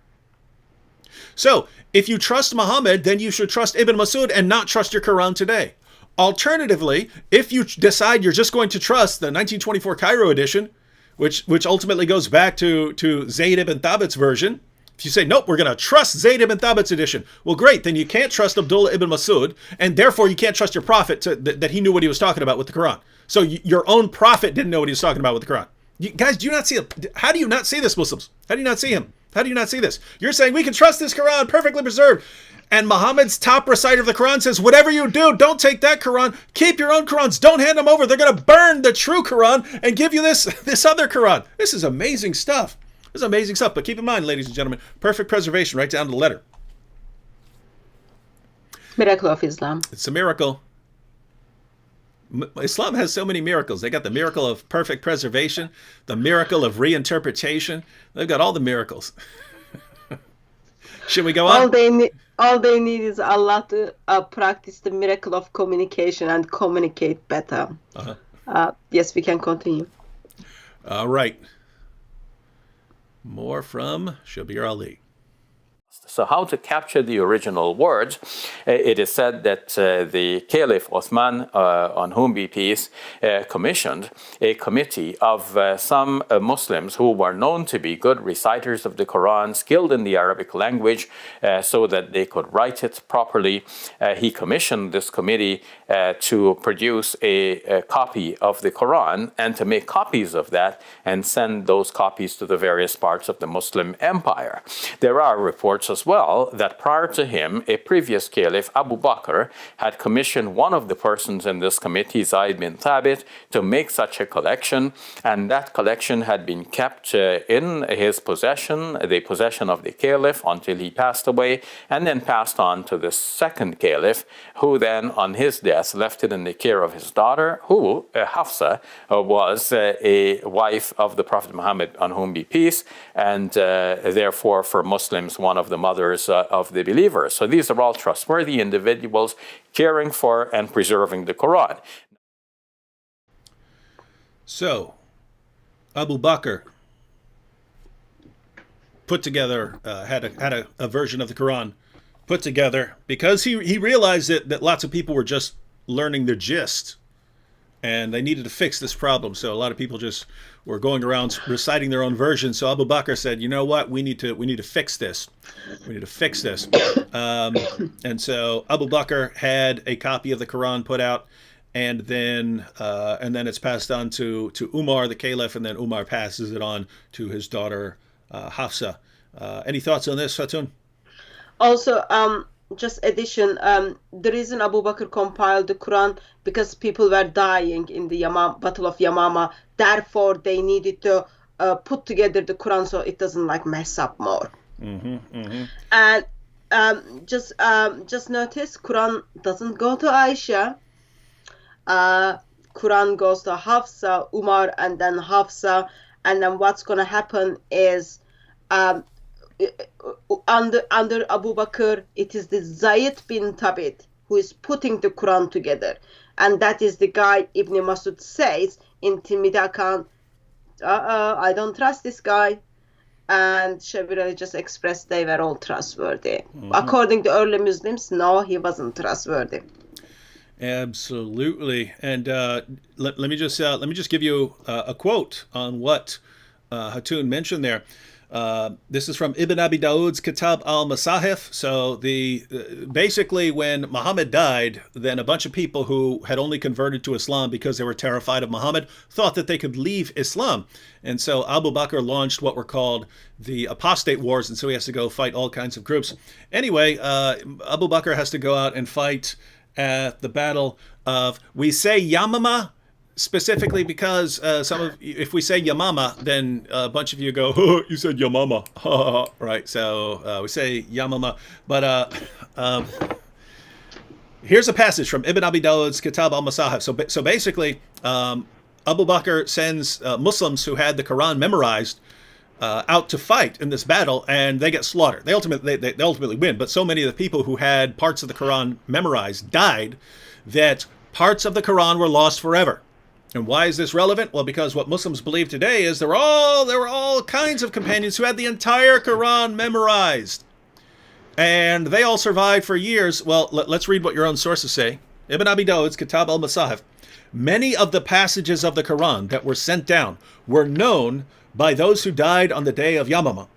So, if you trust Muhammad, then you should trust Ibn Masud and not trust your Quran today. Alternatively, if you decide you're just going to trust the 1924 Cairo edition, which ultimately goes back to Zayd ibn Thabit's version, if you say, nope, we're going to trust Zayd ibn Thabit's edition, well, great, then you can't trust Abdullah ibn Masud, and therefore you can't trust your prophet that he knew what he was talking about with the Quran. So your own prophet didn't know what he was talking about with the Quran. Guys, do you not see it? How do you not see this, Muslims? How do you not see him? How do you not see this? You're saying we can trust this Quran, perfectly preserved. And Muhammad's top reciter of the Quran says, whatever you do, don't take that Quran. Keep your own Qurans. Don't hand them over. They're going to burn the true Quran and give you this other Quran. This is amazing stuff. This is amazing stuff. But keep in mind, ladies and gentlemen, perfect preservation right down to the letter.
Miracle of Islam.
It's a miracle. Islam has so many miracles. They got the miracle of perfect preservation, the miracle of reinterpretation. They've got all the miracles. Should we go on?
All they need is Allah to practice the miracle of communication and communicate better. Yes, we can continue.
All right. More from Shabir Ali.
So how to capture the original words? It is said that the Caliph Osman, on whom be peace, commissioned a committee of some Muslims who were known to be good reciters of the Quran, skilled in the Arabic language, so that they could write it properly. He commissioned this committee to produce a copy of the Quran and to make copies of that and send those copies to the various parts of the Muslim empire. There are reports as well that prior to him, a previous caliph, Abu Bakr, had commissioned one of the persons in this committee, Zayd bin Thabit, to make such a collection, and that collection had been kept in his possession, the possession of the caliph, until he passed away, and then passed on to the second caliph, who then, on his death, left it in the care of his daughter, who, Hafsa, was a wife of the Prophet Muhammad, on whom be peace, and therefore for Muslims, one of the mothers of the believers. So these are all trustworthy individuals caring for and preserving the Quran.
So, Abu Bakr put together, had a version of the Quran put together because he realized that lots of people were just learning the gist and they needed to fix this problem. So a lot of people just were going around reciting their own version. So Abu Bakr said, you know what, we need to fix this. We need to fix this. And so Abu Bakr had a copy of the Quran put out, and then it's passed on to Umar, the caliph, and then Umar passes it on to his daughter Hafsa. Any thoughts on this, Hatun?
Also, just addition, the reason Abu Bakr compiled the Quran because people were dying in the Battle of Yamama. Therefore, they needed to put together the Quran so it doesn't mess up more. And just notice, Quran doesn't go to Aisha. Quran goes to Hafsa, Umar, and then Hafsa. And then what's going to happen is under Abu Bakr, it is the Zayd bin Thabit who is putting the Quran together. And that is the guy Ibn Masud says in Timida Khan, I don't trust this guy. And Shabir Ali just expressed they were all trustworthy. According to early Muslims, no, he wasn't trustworthy.
Absolutely. And let me just give you a quote on what Hatun mentioned there. This is from Ibn Abi Dawud's Kitab al-Masahif. So basically when Muhammad died, then a bunch of people who had only converted to Islam because they were terrified of Muhammad thought that they could leave Islam. And so Abu Bakr launched what were called the apostate wars. And so he has to go fight all kinds of groups. Anyway, Abu Bakr has to go out and fight at the battle of, we say Yamama, specifically because if we say Yamama, then a bunch of you go, oh, you said Yamama, right? So we say Yamama, but here's a passage from Ibn Abi Dawud's Kitab al-Masahif. So basically, Abu Bakr sends Muslims who had the Quran memorized out to fight in this battle, and they get slaughtered. They ultimately win, but so many of the people who had parts of the Quran memorized died that parts of the Quran were lost forever. And why is this relevant? Well, because what Muslims believe today is there were all kinds of companions who had the entire Quran memorized. And they all survived for years. Well, let's read what your own sources say. Ibn Abi Dawud's Kitab al-Masahif. Many of the passages of the Quran that were sent down were known by those who died on the day of Yamama,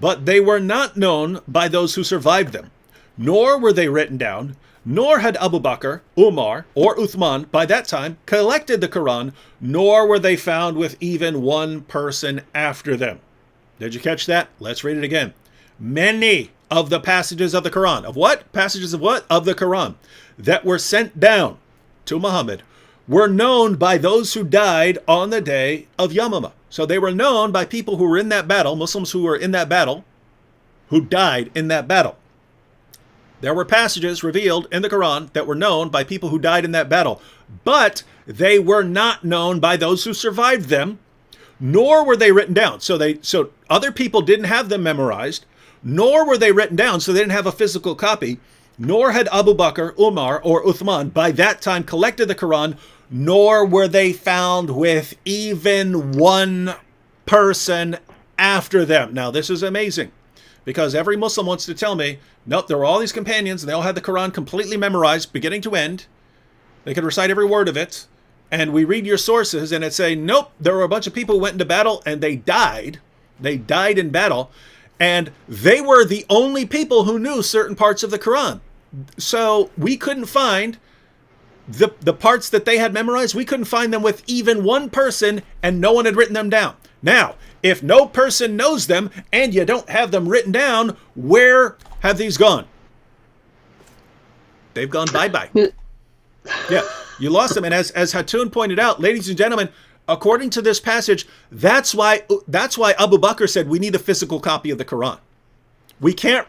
but they were not known by those who survived them, nor were they written down Nor had Abu Bakr, Umar, or Uthman by that time collected the Quran, nor were they found with even one person after them. Did you catch that? Let's read it again. Many of the passages of the Quran, of what? Passages of what? Of the Quran, that were sent down to Muhammad were known by those who died on the day of Yamamah. So they were known by people who were in that battle, Muslims who were in that battle, who died in that battle. There were passages revealed in the Quran that were known by people who died in that battle, but they were not known by those who survived them, nor were they written down. So other people didn't have them memorized, nor were they written down, so they didn't have a physical copy, nor had Abu Bakr, Umar, or Uthman by that time collected the Quran, nor were they found with even one person after them. Now, this is amazing, because every Muslim wants to tell me, nope, there were all these companions, and they all had the Quran completely memorized, beginning to end. They could recite every word of it. And we read your sources, and it say, nope, there were a bunch of people who went into battle, and they died. They died in battle. And they were the only people who knew certain parts of the Quran. So we couldn't find the parts that they had memorized. We couldn't find them with even one person, and no one had written them down. Now, if no person knows them, and you don't have them written down, where have these gone? They've gone bye-bye. Yeah, you lost them. And as Hatun pointed out, ladies and gentlemen, according to this passage, that's why Abu Bakr said we need a physical copy of the Quran. We can't,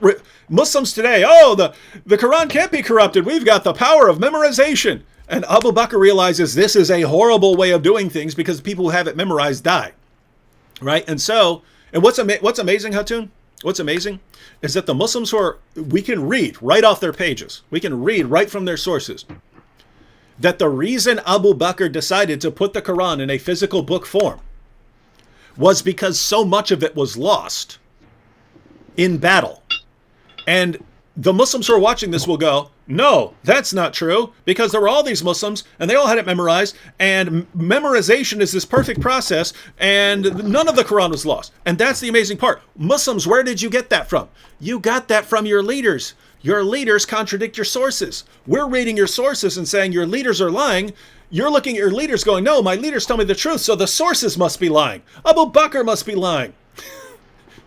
Muslims today, the Quran can't be corrupted. We've got the power of memorization. And Abu Bakr realizes this is a horrible way of doing things because people who have it memorized die. Right? And so, and what's amazing, Hatun? What's amazing is that the Muslims we can read right off their pages. We can read right from their sources that the reason Abu Bakr decided to put the Quran in a physical book form was because so much of it was lost in battle. And the Muslims who are watching this will go, no, that's not true, because there were all these Muslims and they all had it memorized, and memorization is this perfect process, and none of the Quran was lost. And that's the amazing part. Muslims, where did you get that from? You got that from your leaders. Your leaders contradict your sources. We're reading your sources and saying your leaders are lying. You're looking at your leaders going, no, my leaders tell me the truth, so the sources must be lying. Abu Bakr must be lying.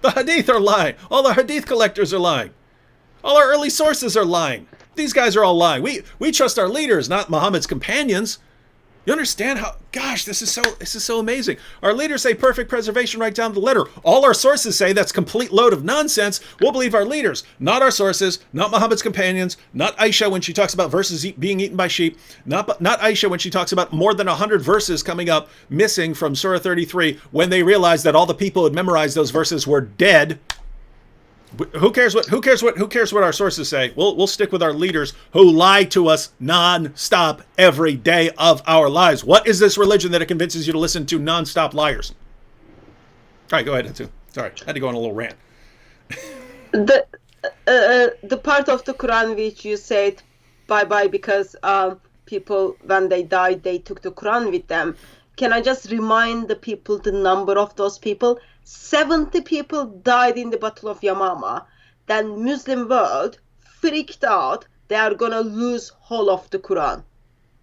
The Hadith are lying. All the Hadith collectors are lying. All our early sources are lying. These guys are all lying. We trust our leaders, not Muhammad's companions. You understand how, gosh, this is so amazing. Our leaders say perfect preservation right down to the letter. All our sources say that's complete load of nonsense. We'll believe our leaders, not our sources, not Muhammad's companions, not Aisha when she talks about verses being eaten by sheep, not Aisha when she talks about more than 100 verses coming up missing from Surah 33 when they realized that all the people who had memorized those verses were dead. Who cares what our sources say? We'll stick with our leaders who lie to us non-stop every day of our lives. What is this religion that it convinces you to listen to non-stop liars? All right, go ahead, Hatu. Sorry, I had to go on a little rant.
The part of the Quran which you said bye-bye because people, when they died, they took the Quran with them. Can I just remind the people the number of those people? 70 people died in the Battle of Yamamah. Then Muslim world freaked out. They are going to lose whole of the Quran.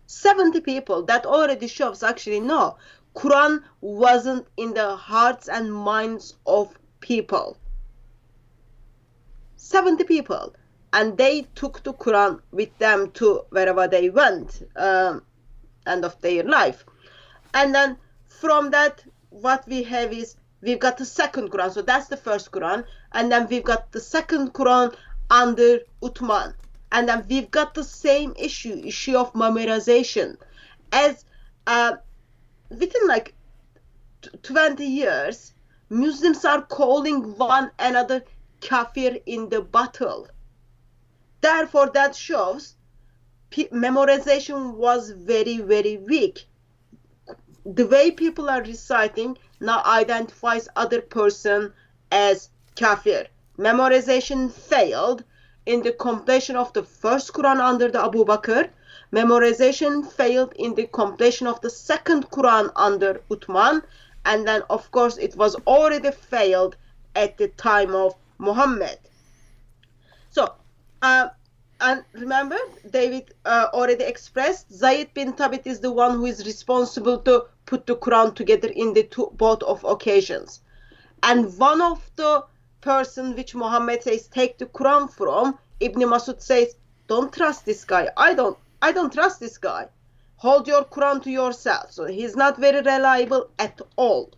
70 people. That already shows actually no. Quran wasn't in the hearts and minds of people. 70 people. And they took the Quran with them to wherever they went. End of their life. And then from that, what we have is we've got the second Quran. So that's the first Quran. And then we've got the second Quran under Uthman. And then we've got the same issue of memorization. As within like 20 years, Muslims are calling one another kafir in the battle. Therefore, that shows memorization was very, very weak. The way people are reciting now identifies other person as kafir. Memorization failed in the completion of the first Quran under the Abu Bakr. Memorization failed in the completion of the second Quran under Uthman. And then, of course, it was already failed at the time of Muhammad. So, And remember, David already expressed, Zayd bin Thabit is the one who is responsible to put the Quran together in the both of occasions. And one of the person which Muhammad says take the Quran from, Ibn Masud says, don't trust this guy. I don't trust this guy. Hold your Quran to yourself. So he's not very reliable at all.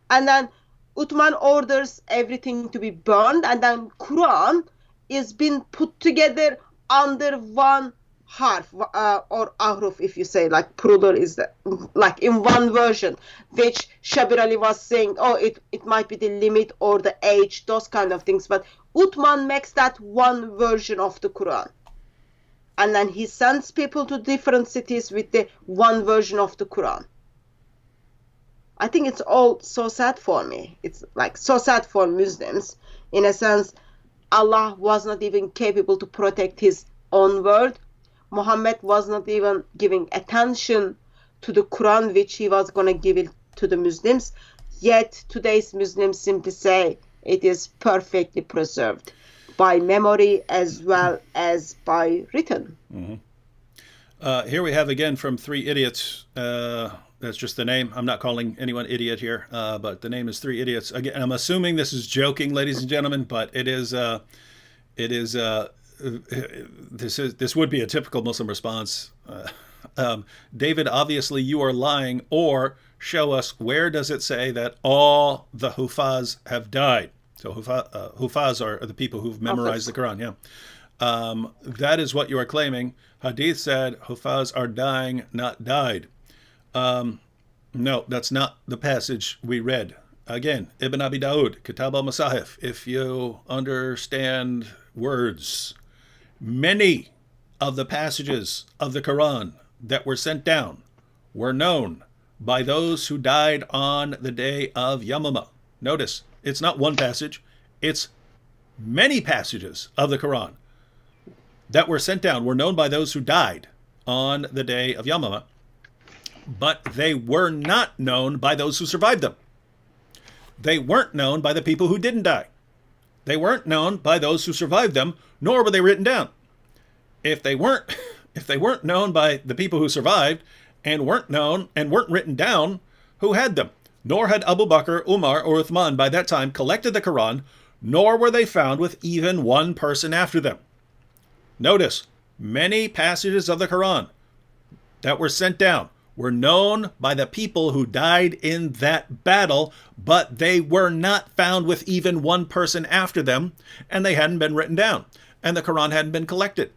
And then Uthman orders everything to be burned, and then Quran is being put together under one harf or ahruf, if you say, like plural is like in one version, which Shabir Ali was saying, oh, it might be the limit or the age, those kind of things. But Uthman makes that one version of the Quran. And then he sends people to different cities with the one version of the Quran. I think it's all so sad for me. It's like so sad for Muslims. In a sense, Allah was not even capable to protect his own word. Muhammad was not even giving attention to the Quran, which he was going to give it to the Muslims. Yet today's Muslims simply say it is perfectly preserved by memory as well as by written.
Mm-hmm. Here we have again from Three Idiots. That's just the name. I'm not calling anyone idiot here, but the name is Three Idiots. Again, I'm assuming this is joking, ladies and gentlemen, but this would be a typical Muslim response. David, obviously you are lying, or show us where does it say that all the Hufaz have died. So Hufaz are the people who've memorized the Quran. Yeah, that is what you are claiming. Hadith said Hufaz are dying, not died. No, that's not the passage we read. Again, Ibn Abi Dawud, Kitab al-Masahif. If you understand words, many of the passages of the Quran that were sent down were known by those who died on the day of Yamama. Notice, it's not one passage, it's many passages of the Quran that were sent down were known by those who died on the day of Yamama, but they were not known by those who survived them. They weren't known by the people who didn't die. They weren't known by those who survived them, nor were they written down. If they weren't known by the people who survived and weren't known and weren't written down, who had them? Nor had Abu Bakr, Umar, or Uthman by that time collected the Quran, nor were they found with even one person after them. Notice, many passages of the Quran that were sent down were known by the people who died in that battle, but they were not found with even one person after them, and they hadn't been written down, and the Quran hadn't been collected.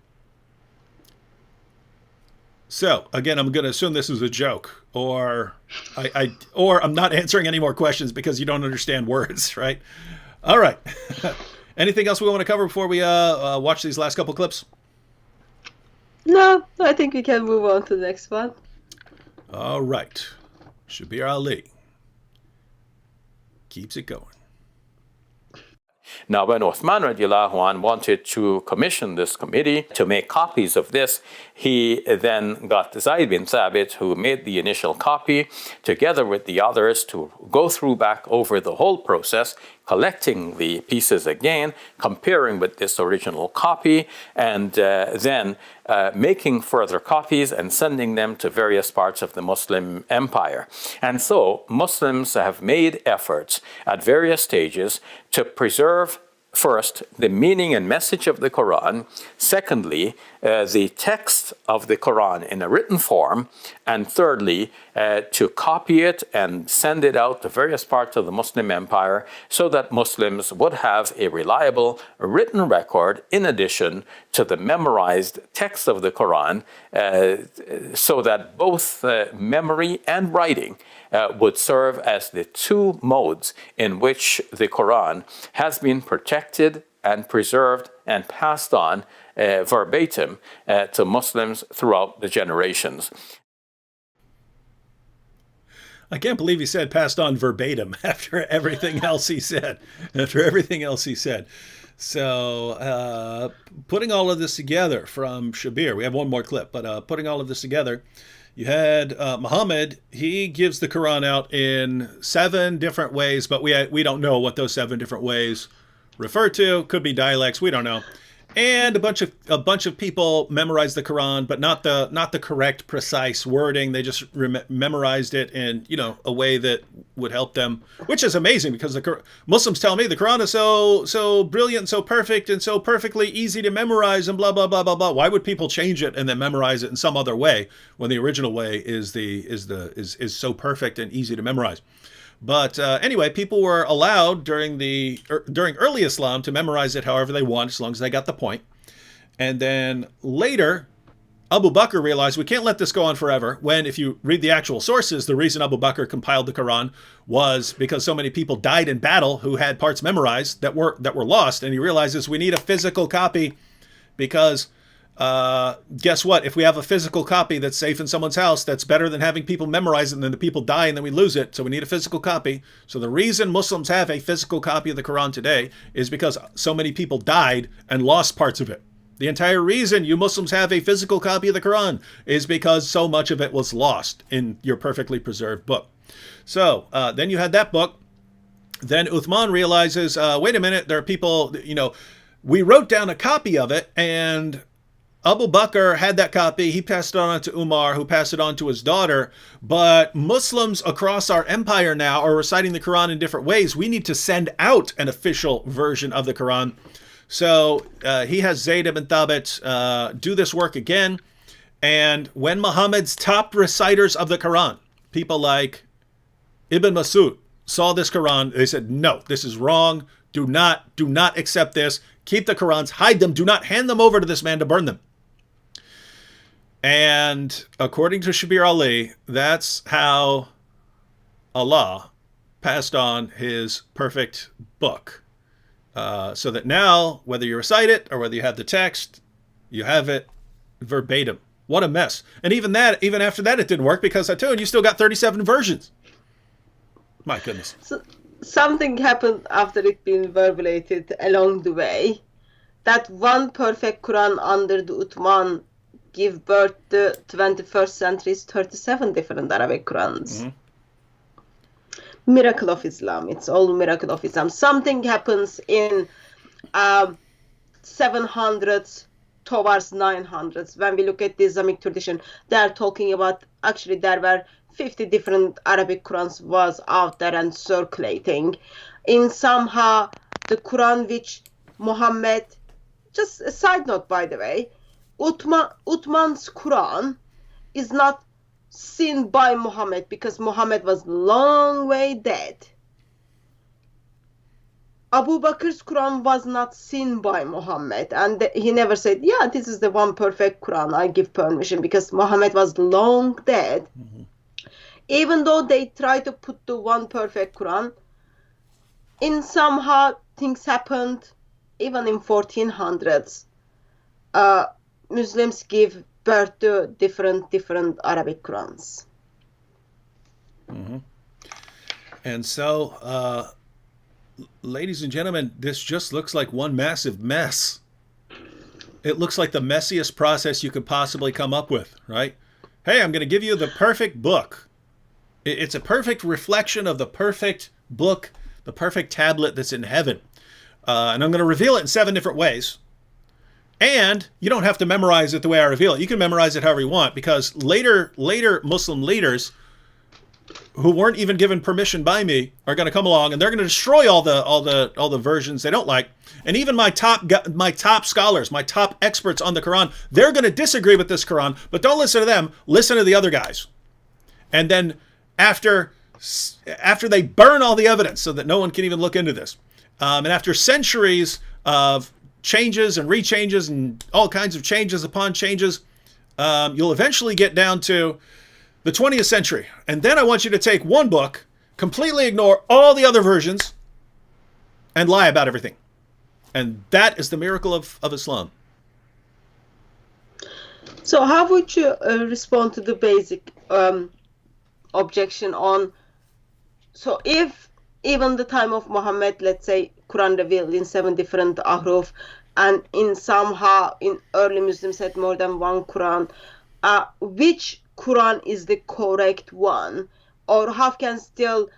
So, again, I'm going to assume this is a joke, or I'm not answering any more questions because you don't understand words, right? All right. Anything else we want to cover before we watch these last couple clips?
No, I think we can move on to the next one.
All right. Shabir Ali keeps it going.
Now, when Uthman radiallahu anh wanted to commission this committee to make copies of this, he then got Zayd bin Thabit, who made the initial copy, together with the others, to go through back over the whole process, collecting the pieces again, comparing with this original copy, and then making further copies and sending them to various parts of the Muslim empire. And so Muslims have made efforts at various stages to preserve, first, the meaning and message of the Quran, secondly, the text of the Quran in a written form, and thirdly, to copy it and send it out to various parts of the Muslim empire so that Muslims would have a reliable written record in addition to the memorized text of the Quran, so that both memory and writing would serve as the two modes in which the Quran has been protected and preserved and passed on verbatim to Muslims throughout the generations.
I can't believe he said passed on verbatim after everything else he said. So putting all of this together from Shabir, we have one more clip, but putting all of this together, you had Muhammad. He gives the Quran out in 7 different ways, but we don't know what those 7 different ways refer to. Could be dialects. We don't know. And a bunch of people memorized the Quran, but not the correct, precise wording. They just memorized it in a way that would help them, which is amazing because the Muslims tell me the Quran is so brilliant, so perfect, and so perfectly easy to memorize, and blah blah blah blah blah. Why would people change it and then memorize it in some other way when the original way is so perfect and easy to memorize? But anyway, people were allowed during early Islam to memorize it however they want, as long as they got the point. And then later, Abu Bakr realized we can't let this go on forever. When, if you read the actual sources, the reason Abu Bakr compiled the Quran was because so many people died in battle who had parts memorized that were lost, and he realizes we need a physical copy because. Guess what? If we have a physical copy that's safe in someone's house, that's better than having people memorize it and then the people die and then we lose it. So we need a physical copy. So the reason Muslims have a physical copy of the Quran today is because so many people died and lost parts of it. The entire reason you Muslims have a physical copy of the Quran is because so much of it was lost in your perfectly preserved book. So then you had that book. Then Uthman realizes, wait a minute, there are people, we wrote down a copy of it, and Abu Bakr had that copy. He passed it on to Umar, who passed it on to his daughter. But Muslims across our empire now are reciting the Quran in different ways. We need to send out an official version of the Quran. So he has Zayd ibn Thabit do this work again. And when Muhammad's top reciters of the Quran, people like Ibn Masud, saw this Quran, they said, no, this is wrong. Do not accept this. Keep the Qurans, hide them. Do not hand them over to this man to burn them. And according to Shabir Ali, that's how Allah passed on his perfect book. So that now, whether you recite it or whether you have the text, you have it verbatim. What a mess. And even after that, it didn't work because I told you still got 37 versions. My goodness.
So, something happened after it being verbalated along the way. That one perfect Quran under the Uthman give birth to 21st century's 37 different Arabic Qurans. Mm-hmm. Miracle of Islam. It's all miracle of Islam. Something happens in 700s towards 900s. When we look at the Islamic tradition, they are talking about, actually there were 50 different Arabic Qurans was out there and circulating. In somehow the Quran which Muhammad, just a side note by the way, Uthman's Quran is not seen by Muhammad because Muhammad was long way dead. Abu Bakr's Quran was not seen by Muhammad, and he never said, yeah, this is the one perfect Quran, I give permission, because Muhammad was long dead. Mm-hmm. Even though they try to put the one perfect Quran, in somehow things happened, even in 1400s. Muslims give birth to different Arabic Qurans.
Mm-hmm. And so, ladies and gentlemen, this just looks like one massive mess. It looks like the messiest process you could possibly come up with, right? Hey, I'm going to give you the perfect book. It's a perfect reflection of the perfect book, the perfect tablet that's in heaven. And I'm going to reveal it in 7 different ways. And you don't have to memorize it the way I reveal it. You can memorize it however you want, because later Muslim leaders who weren't even given permission by me are going to come along and they're going to destroy all the versions they don't like. And even my top scholars, my top experts on the Quran, they're going to disagree with this Quran, but don't listen to them. Listen to the other guys. And then after they burn all the evidence so that no one can even look into this, and after centuries of changes and rechanges and all kinds of changes upon changes, you'll eventually get down to the 20th century. And then I want you to take one book, completely ignore all the other versions, and lie about everything. And that is the miracle of Islam.
So how would you respond to the basic objection on, so if even the time of Muhammad, let's say Quran revealed in 7 different ahruf, and in somehow in early Muslims had more than one Quran, which Quran is the correct one? Or how can still,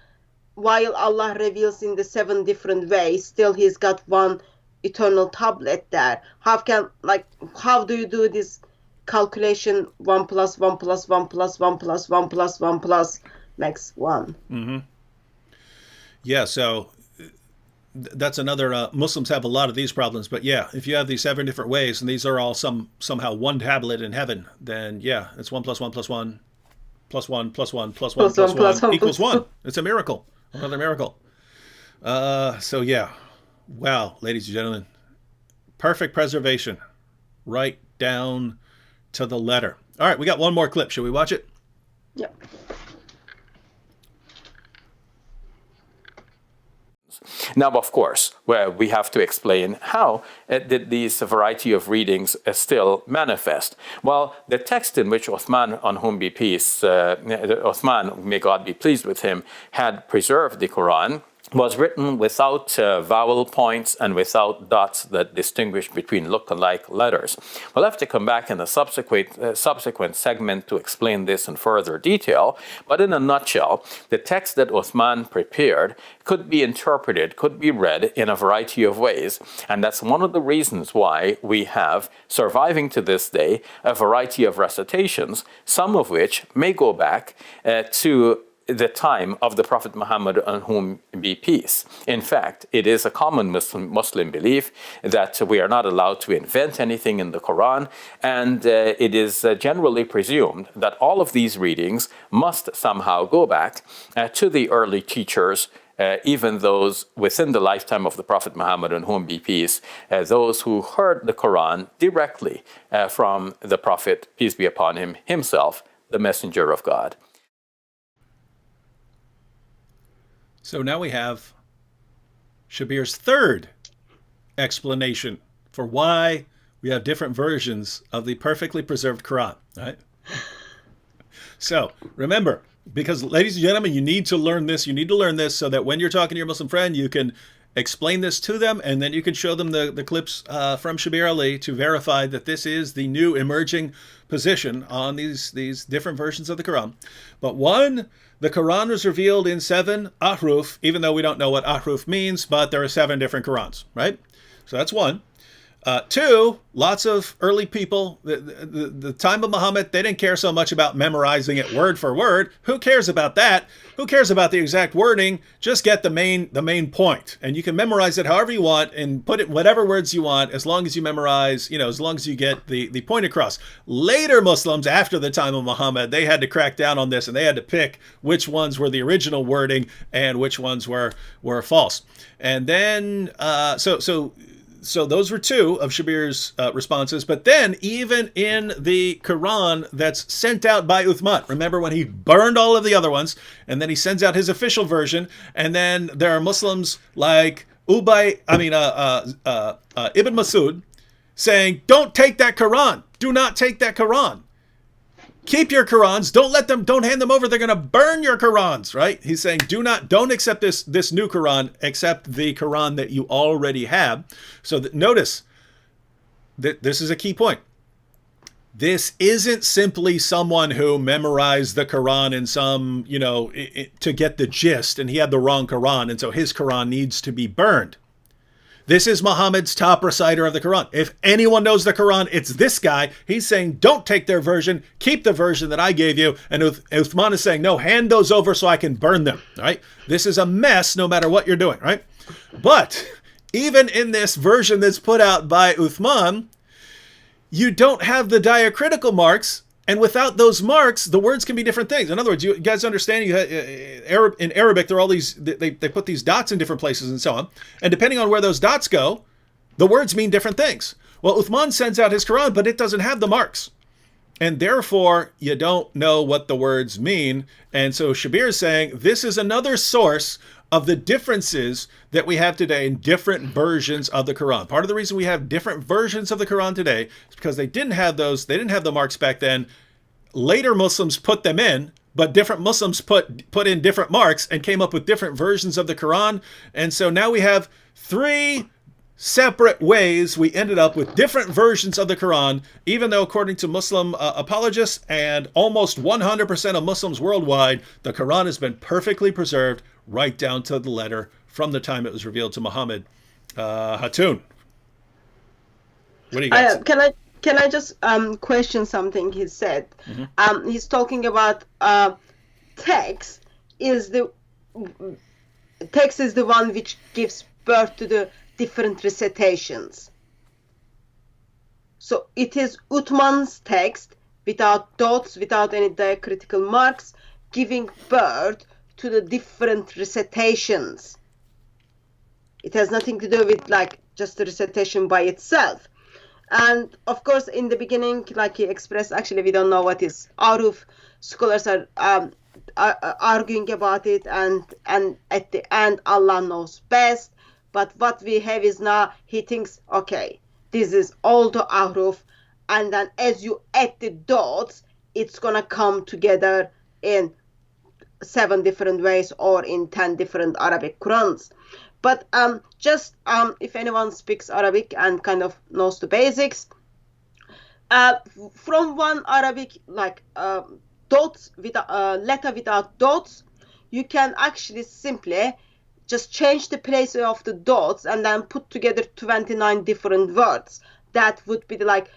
while Allah reveals in the 7 different ways, still he's got one eternal tablet there. How do you do this calculation? 1 plus 1 plus 1 plus 1 plus 1 plus 1 plus makes 1.
Yeah, so that's another, Muslims have a lot of these problems, but yeah, if you have these 7 different ways and these are all somehow one tablet in heaven, then yeah, it's 1 plus 1 plus 1 plus 1 plus 1 plus 1 plus 1 equals 1. It's a miracle, another miracle. So yeah, wow, ladies and gentlemen, perfect preservation, right down to the letter. All right, we got one more clip. Should we watch it?
Yeah.
Now, of course, we have to explain how did these variety of readings still manifest. Well, the text in which Uthman, on whom be peace, Uthman, may God be pleased with him, had preserved the Quran, was written without vowel points and without dots that distinguish between look-alike letters. We'll have to come back in a subsequent segment to explain this in further detail, but in a nutshell, the text that Uthman prepared could be interpreted, could be read in a variety of ways, and that's one of the reasons why we have, surviving to this day, a variety of recitations, some of which may go back to the time of the Prophet Muhammad, on whom be peace. In fact, it is a common Muslim belief that we are not allowed to invent anything in the Quran, and it is generally presumed that all of these readings must somehow go back to the early teachers, even those within the lifetime of the Prophet Muhammad, on whom be peace, those who heard the Quran directly from the Prophet, peace be upon him, himself, the messenger of God.
So now we have Shabir's third explanation for why we have different versions of the perfectly preserved Quran, right? So remember, because ladies and gentlemen, you need to learn this. You need to learn this so that when you're talking to your Muslim friend, you can explain this to them, and then you can show them the clips from Shabir Ali to verify that this is the new emerging position on these different versions of the Quran. But one, the Quran was revealed in 7 ahruf, even though we don't know what ahruf means, but there are 7 different Qurans, right? So that's one. 2, lots of early people, the time of Muhammad, they didn't care so much about memorizing it word for word. Who cares about that? Who cares about the exact wording? Just get the main point. And you can memorize it however you want and put it whatever words you want, as long as you memorize, as long as you get the point across. Later Muslims, after the time of Muhammad, they had to crack down on this, and they had to pick which ones were the original wording and which ones were false. And then, so those were 2 of Shabir's responses. But then even in the Quran that's sent out by Uthman, remember when he burned all of the other ones, and then he sends out his official version, and then there are Muslims like Ibn Masud saying, don't take that Quran. Do not take that Quran. Keep your Qurans. Don't hand them over. They're going to burn your Qurans, right? He's saying, don't accept this new Quran, accept the Quran that you already have. So notice that this is a key point. This isn't simply someone who memorized the Quran in some, to get the gist, and he had the wrong Quran, and so his Quran needs to be burned. This is Muhammad's top reciter of the Quran. If anyone knows the Quran, it's this guy. He's saying, don't take their version, keep the version that I gave you. And Uthman is saying, no, hand those over so I can burn them, right? This is a mess no matter what you're doing, right? But even in this version that's put out by Uthman, you don't have the diacritical marks. And without those marks, the words can be different things. In other words, you guys understand, in Arabic, there are all these, they put these dots in different places and so on. And depending on where those dots go, the words mean different things. Well, Uthman sends out his Quran, but it doesn't have the marks. And therefore, you don't know what the words mean. And so Shabir is saying, this is another source of the differences that we have today in different versions of the Quran. Part of the reason we have different versions of the Quran today is because they didn't have the marks back then. Later Muslims put them in, but different Muslims put in different marks and came up with different versions of the Quran. And so now we have 3 separate ways we ended up with different versions of the Quran, even though according to Muslim apologists and almost 100% of Muslims worldwide, the Quran has been perfectly preserved right down to the letter from the time it was revealed to Muhammad. Hatun, What do you got?
Can I just question something he said? He's talking about text is the one which gives birth to the different recitations. So it is Uthman's text without dots, without any diacritical marks, giving birth to the different recitations. It has nothing to do with like just the recitation by itself. And of course, in the beginning, like he expressed, actually, we don't know what is Aruf. Scholars are arguing about it, and at the end, Allah knows best. But what we have is now, he thinks, okay, this is all the Aruf, and then as you add the dots, it's gonna come together in 7 different ways or in 10 different Arabic Qurans. But just if anyone speaks Arabic and kind of knows the basics, from one Arabic like dots with letter without dots, you can actually simply just change the place of the dots and then put together 29 different words. That would be like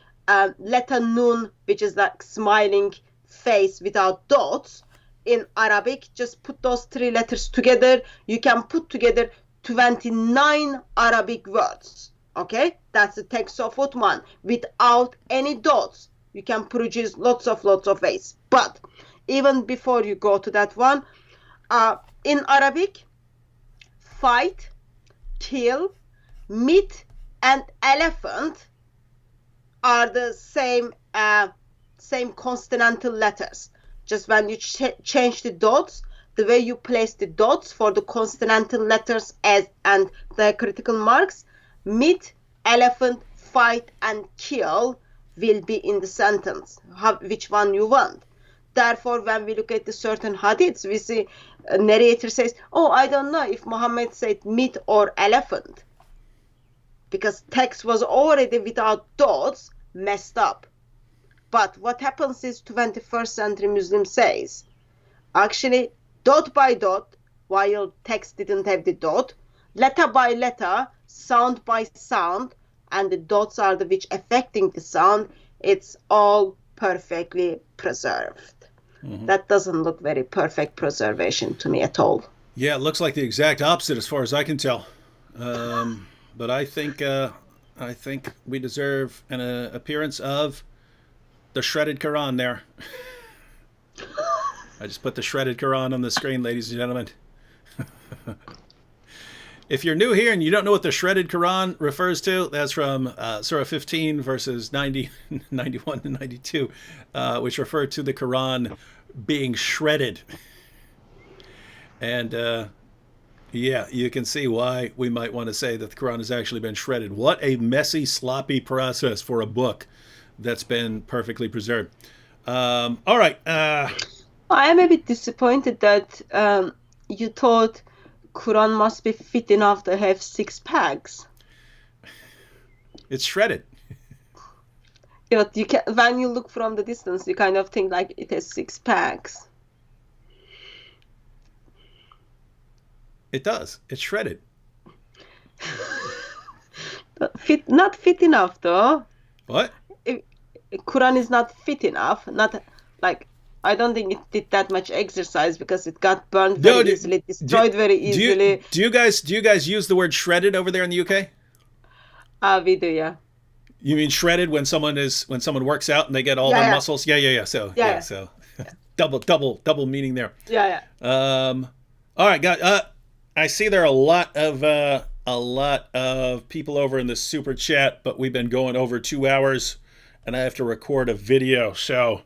letter nun, which is like smiling face without dots. In Arabic, just put those 3 letters together. You can put together 29 Arabic words. Okay, that's the text of Uthman without any dots. You can produce lots of ways. But even before you go to that one, in Arabic, fight, kill, meet, and elephant are the same consonantal letters. Just when you change the dots, the way you place the dots for the consonantal letters and the critical marks, meet, elephant, fight, and kill will be in the sentence, which one you want. Therefore, when we look at the certain hadiths, we see a narrator says, oh, I don't know if Muhammad said meat or elephant. Because text was already without dots, messed up. But what happens is 21st century Muslim says, actually, dot by dot, while text didn't have the dot, letter by letter, sound by sound, and the dots are the which affecting the sound, it's all perfectly preserved. That doesn't look very perfect preservation to me at all.
Yeah, it looks like the exact opposite as far as I can tell. But I think we deserve an appearance of the shredded Quran there. I just put the shredded Quran on the screen, ladies and gentlemen. If you're new here and you don't know what the shredded Quran refers to, that's from Surah 15, verses 90, 91 and 92, which refer to the Quran being shredded. And yeah, you can see why we might want to say that the Quran has actually been shredded. What a messy, sloppy process for a book that's been perfectly preserved. All right.
I am a bit disappointed that you thought Quran must be fit enough to have 6 packs.
It's shredded.
Yeah, but you can, when you look from the distance, you kind of think like it has 6 packs.
It does. It's shredded.
Not fit enough though.
What?
Quran is not fit enough. Not like, I don't think it did that much exercise because it got burned very easily, destroyed very easily.
Do you guys use the word shredded over there in the UK?
We do, yeah.
You mean shredded when someone works out and they get all their muscles? Yeah. So so double meaning there.
Yeah.
All right, guys. I see there are a lot of people over in the super chat, but we've been going over 2 hours, and I have to record a video, so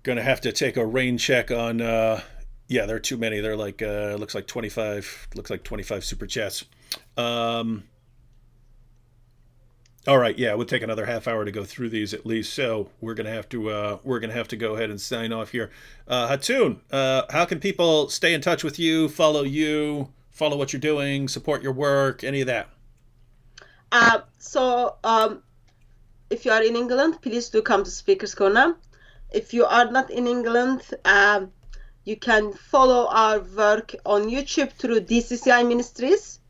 gonna have to take a rain check on. Yeah, there are too many. They're like looks like 25 super chats. All right, yeah, we'll take another half hour to go through these at least. So we're gonna have to go ahead and sign off here. Hatun, how can people stay in touch with you, follow what you're doing, support your work, any of that?
So if you are in England, please do come to Speaker's Corner. If you are not in England, you can follow our work on YouTube through DCCI Ministries.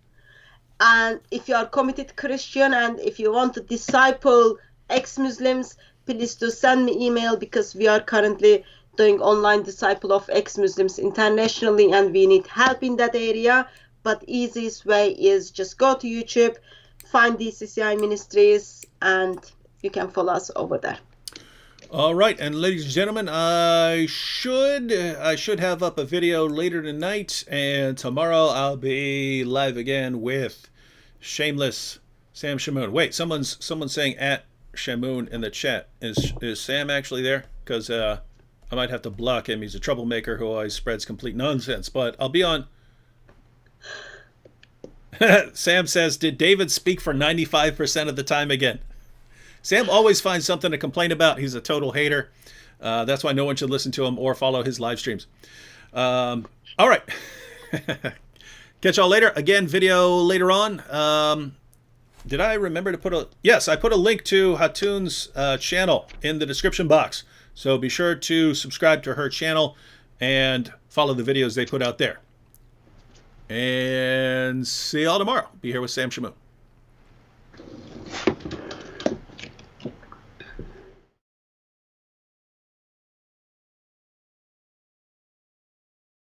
And if you are committed Christian and if you want to disciple ex-Muslims, please do send me email, because we are currently doing online disciple of ex-Muslims internationally and we need help in that area. But easiest way is just go to YouTube, find DCCI Ministries, and you can follow us over there.
All right, and ladies and gentlemen, I should have up a video later tonight, and tomorrow I'll be live again with Shameless Sam Shamoun. Wait, someone's saying at Shamoun in the chat. Is Sam actually there? Because I might have to block him. He's a troublemaker who always spreads complete nonsense. But I'll be on. Sam says, "Did David speak for 95% of the time again?" Sam always finds something to complain about. He's a total hater. That's why no one should listen to him or follow his live streams. All right. Catch y'all later. Again, video later on. Did I remember to put a... Yes, I put a link to Hatun's channel in the description box. So be sure to subscribe to her channel and follow the videos they put out there. And see y'all tomorrow. Be here with Sam Shamoun.